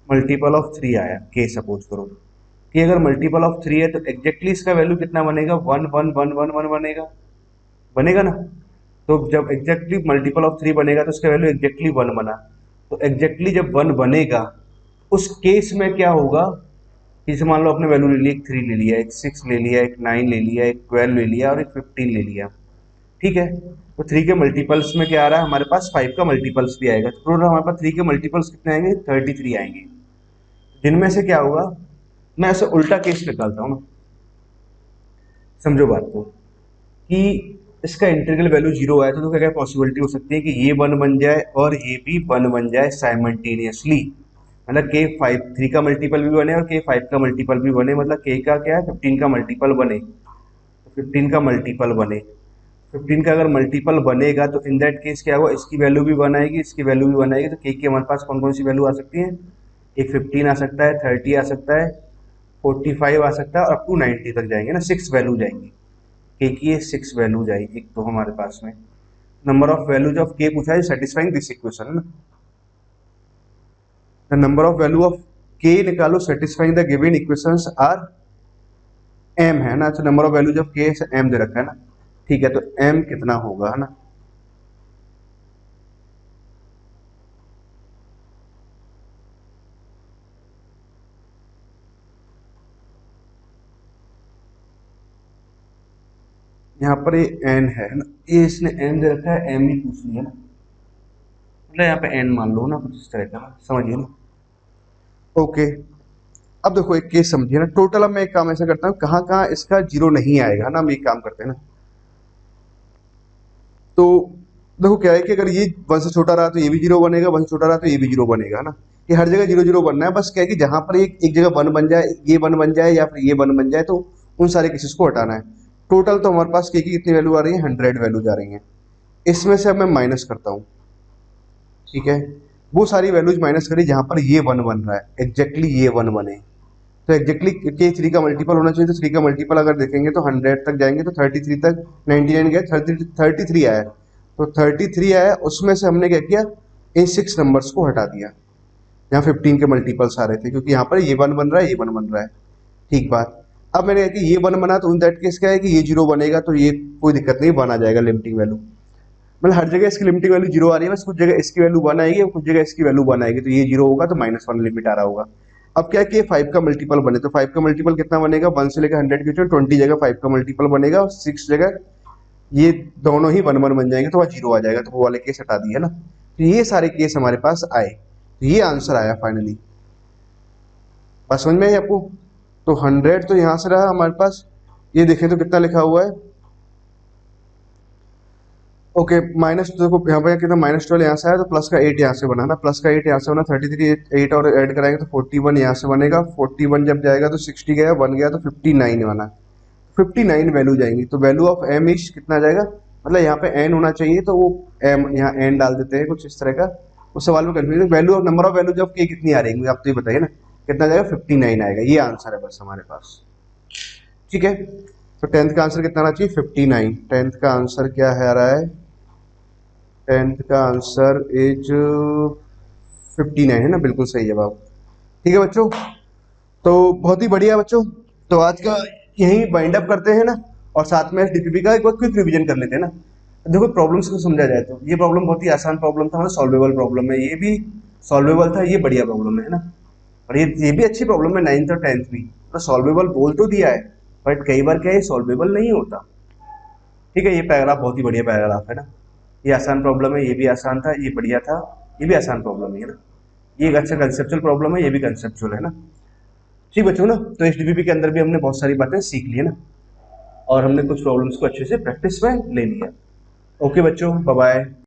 मल्टीपल ऑफ 3 आया k, सपोज करो कि अगर मल्टीपल ऑफ 3 है तो एग्जैक्टली इसका वैल्यू कितना बनेगा, 1 1 1 1 1 बनेगा, बनेगा ना। तो जब एग्जैक्टली मल्टीपल ऑफ 3 बनेगा तो इसका वैल्यू एग्जैक्टली 1 बना। तो एग्जैक्टली जब 1 बनेगा उस केस में क्या होगा, जैसे मान लो आपने वैल्यू ले ली, एक 3 ले लिया, एक 6 ले लिया, एक 9 ले लिया, एक 12 ले लिया और एक 15 ले लिया, ठीक है। तो 3 के मल्टीपल्स में क्या आ रहा है हमारे पास, 5 का मल्टीपल्स भी आएगा, तो टोटल हमारे पास 3 के मल्टीपल्स कितने आएंगे, 33 आएंगे। जिनमें से क्या होगा, मैं ऐसे उल्टा केस निकालता हूँ ना, समझो बात को, कि इसका इंटीग्रल वैल्यू 0 आया तो क्या क्या पॉसिबिलिटी हो सकती है कि ये 1 बन जाए और ये भी 1 बन जाए साइमल्टेनियसली, मतलब के 5 3 का मल्टीपल भी बने और के 5 का मल्टीपल भी बने, मतलब के का क्या है 15 का मल्टीपल बने। तो 15 का मल्टीपल बने, 15 का अगर मल्टीपल बनेगा तो इन दैट केस क्या होगा, इसकी वैल्यू भी 1 आएगी, इसकी वैल्यू भी 1 आएगी। तो के की हमारे पास कौन कौन सी वैल्यू आ सकती है, एक 15 आ सकता है, 30 आ सकता है, 45 आ सकता है और अप टू 90 तक जाएंगे ना, 6 वैल्यू जाएंगी के की, ये 6 वैल्यू जाएगी एक तो हमारे पास में। नंबर ऑफ वैल्यूज ऑफ के पूछा है सेटिस्फाइंग दिस इक्वेशन है ना, the number of value of k निकालो satisfying the given equations are m है ना। तो number of values of k m दे रखा है ना, ठीक है। तो एम कितना होगा है ना, यहाँ पर ये एन है ना, ये इसने एन दे रखा है, एम ही पूछ लिया ना, मतलब यहाँ पे एन मान लो ना, कुछ इस तरह का ना, समझिए ना। ओके, अब देखो एक केस समझिए ना, टोटल अब मैं एक काम ऐसा करता हूँ, कहाँ कहाँ इसका जीरो नहीं आएगा ना, हम एक काम करते हैं ना। तो देखो क्या है कि अगर ये 1 से छोटा रहा तो ये भी जीरो बनेगा, 1 से छोटा रहा तो ये भी जीरो बनेगा ना, ये हर जगह जीरो जीरो बनना है। बस क्या है कि जहां पर एक जगह 1 बन जाए, ये 1 बन जाए या फिर ये 1 बन जाए, तो उन सारे केसेस को हटाना है। टोटल तो हमारे पास के की कितनी वैल्यू आ रही है, 100 वैल्यू जा रही है। इसमें से अब मैं माइनस करता हूँ, ठीक है। वो सारी वैल्यूज माइनस करी जहां पर ये 1 बन रहा है, एग्जैक्टली ये 1 बने। तो एग्जैक्टली के 3 का मल्टीपल होना चाहिए, तो 3 का मल्टीपल अगर देखेंगे तो 100 तक जाएंगे, तो 33 तक, 99 गया, 33 आया। तो 33 आया, उसमें से हमने क्या किया, इन 6 नंबर्स को हटा दिया जहाँ 15 के मल्टीपल्स आ रहे थे, क्योंकि यहाँ पर ये 1 बन रहा है, ये 1 बन रहा है, ठीक बात। अब मैंने कहा कि ये 1 बना, तो इन दैट केस क्या है कि ये 0 बनेगा, तो ये कोई दिक्कत नहीं, 1 आ जाएगा लिमिटिंग वैल्यू। मतलब हर जगह इसकी लिमिटिंग वैल्यू 0 आ रही है, बस कुछ जगह इसकी वैल्यू 1 आएगी और कुछ जगह इसकी वैल्यू 1 आएगी, तो ये 0 होगा तो -1 लिमिट आ रहा होगा। अब क्या है कि 5 का मल्टीपल बने, तो 5 का मल्टीपल कितना बनेगा, 1 से लेकर 100 के बीच में 20 जगह 5 का मल्टीपल बनेगा और 6 जगह ये दोनों ही 1 1 बन जाएंगे, तो वह 0 आ जाएगा, तो वो वाले केस हटा दिए ना। तो ये सारे केस हमारे पास आए, तो ये आंसर आया फाइनली। बस समझ में आई आपको। तो 100 तो यहाँ से रहा हमारे पास, ये देखें तो कितना लिखा हुआ है, ओके माइनस, देखो यहाँ पे कितना -12 यहाँ से आया, तो प्लस का 8 यहाँ से बना ना, प्लस का 8 यहाँ से बना, 33 8 और ऐड कराएंगे तो 41 यहाँ से बनेगा, 41 जब जाएगा तो 60 गया, 1 गया तो 59 बना, 59 वैल्यू जाएंगी। तो वैल्यू ऑफ एम इज कितना जाएगा, मतलब यहाँ पे एन होना चाहिए, तो वो एम यहाँ एन डाल देते हैं कुछ इस तरह का। उस सवाल में confusion, value of number of values of के कितनी आ रही है, आप तो ये बताइए ना, कितना जाएगा, 59 आएगा, ये आंसर है बस हमारे पास, ठीक है। तो 10th का आंसर कितना आना चाहिए, 59। 10th का आंसर क्या है आ रहा है, 10th का आंसर इज 59 है ना, बिल्कुल सही जवाब, ठीक है बच्चों। तो बहुत ही बढ़िया बच्चों, तो आज का यही बाइंड अप करते हैं ना, और साथ में डीपीपी का एक बार क्विक रिवीजन कर लेते हैं ना। देखो प्रॉब्लम्स को समझा जाए तो ये प्रॉब्लम बहुत ही आसान प्रॉब्लम था, मतलब सॉल्वेबल प्रॉब्लम है, ये भी सॉल्वेबल था, ये बढ़िया प्रॉब्लम है ना। और ये भी अच्छी प्रॉब्लम है, 9th और 10th भी, तो सॉल्वेबल बोल तो दिया है, बट कई बार क्या है सॉल्वेबल नहीं होता, ठीक है। ये पैराग्राफ बहुत ही बढ़िया पैराग्राफ है ना, ये आसान प्रॉब्लम है, ये भी आसान था, ये बढ़िया था, ये भी आसान प्रॉब्लम है ना, ये एक अच्छा कंसेप्चुअल प्रॉब्लम है, ये भी कंसेप्चुअल है ना, ठीक बच्चों ना। तो इस डीपीपी के अंदर भी हमने बहुत सारी बातें सीख ली है ना, और हमने कुछ प्रॉब्लम्स को अच्छे से प्रैक्टिस में ले लिया। ओके बच्चों, बाय बाय।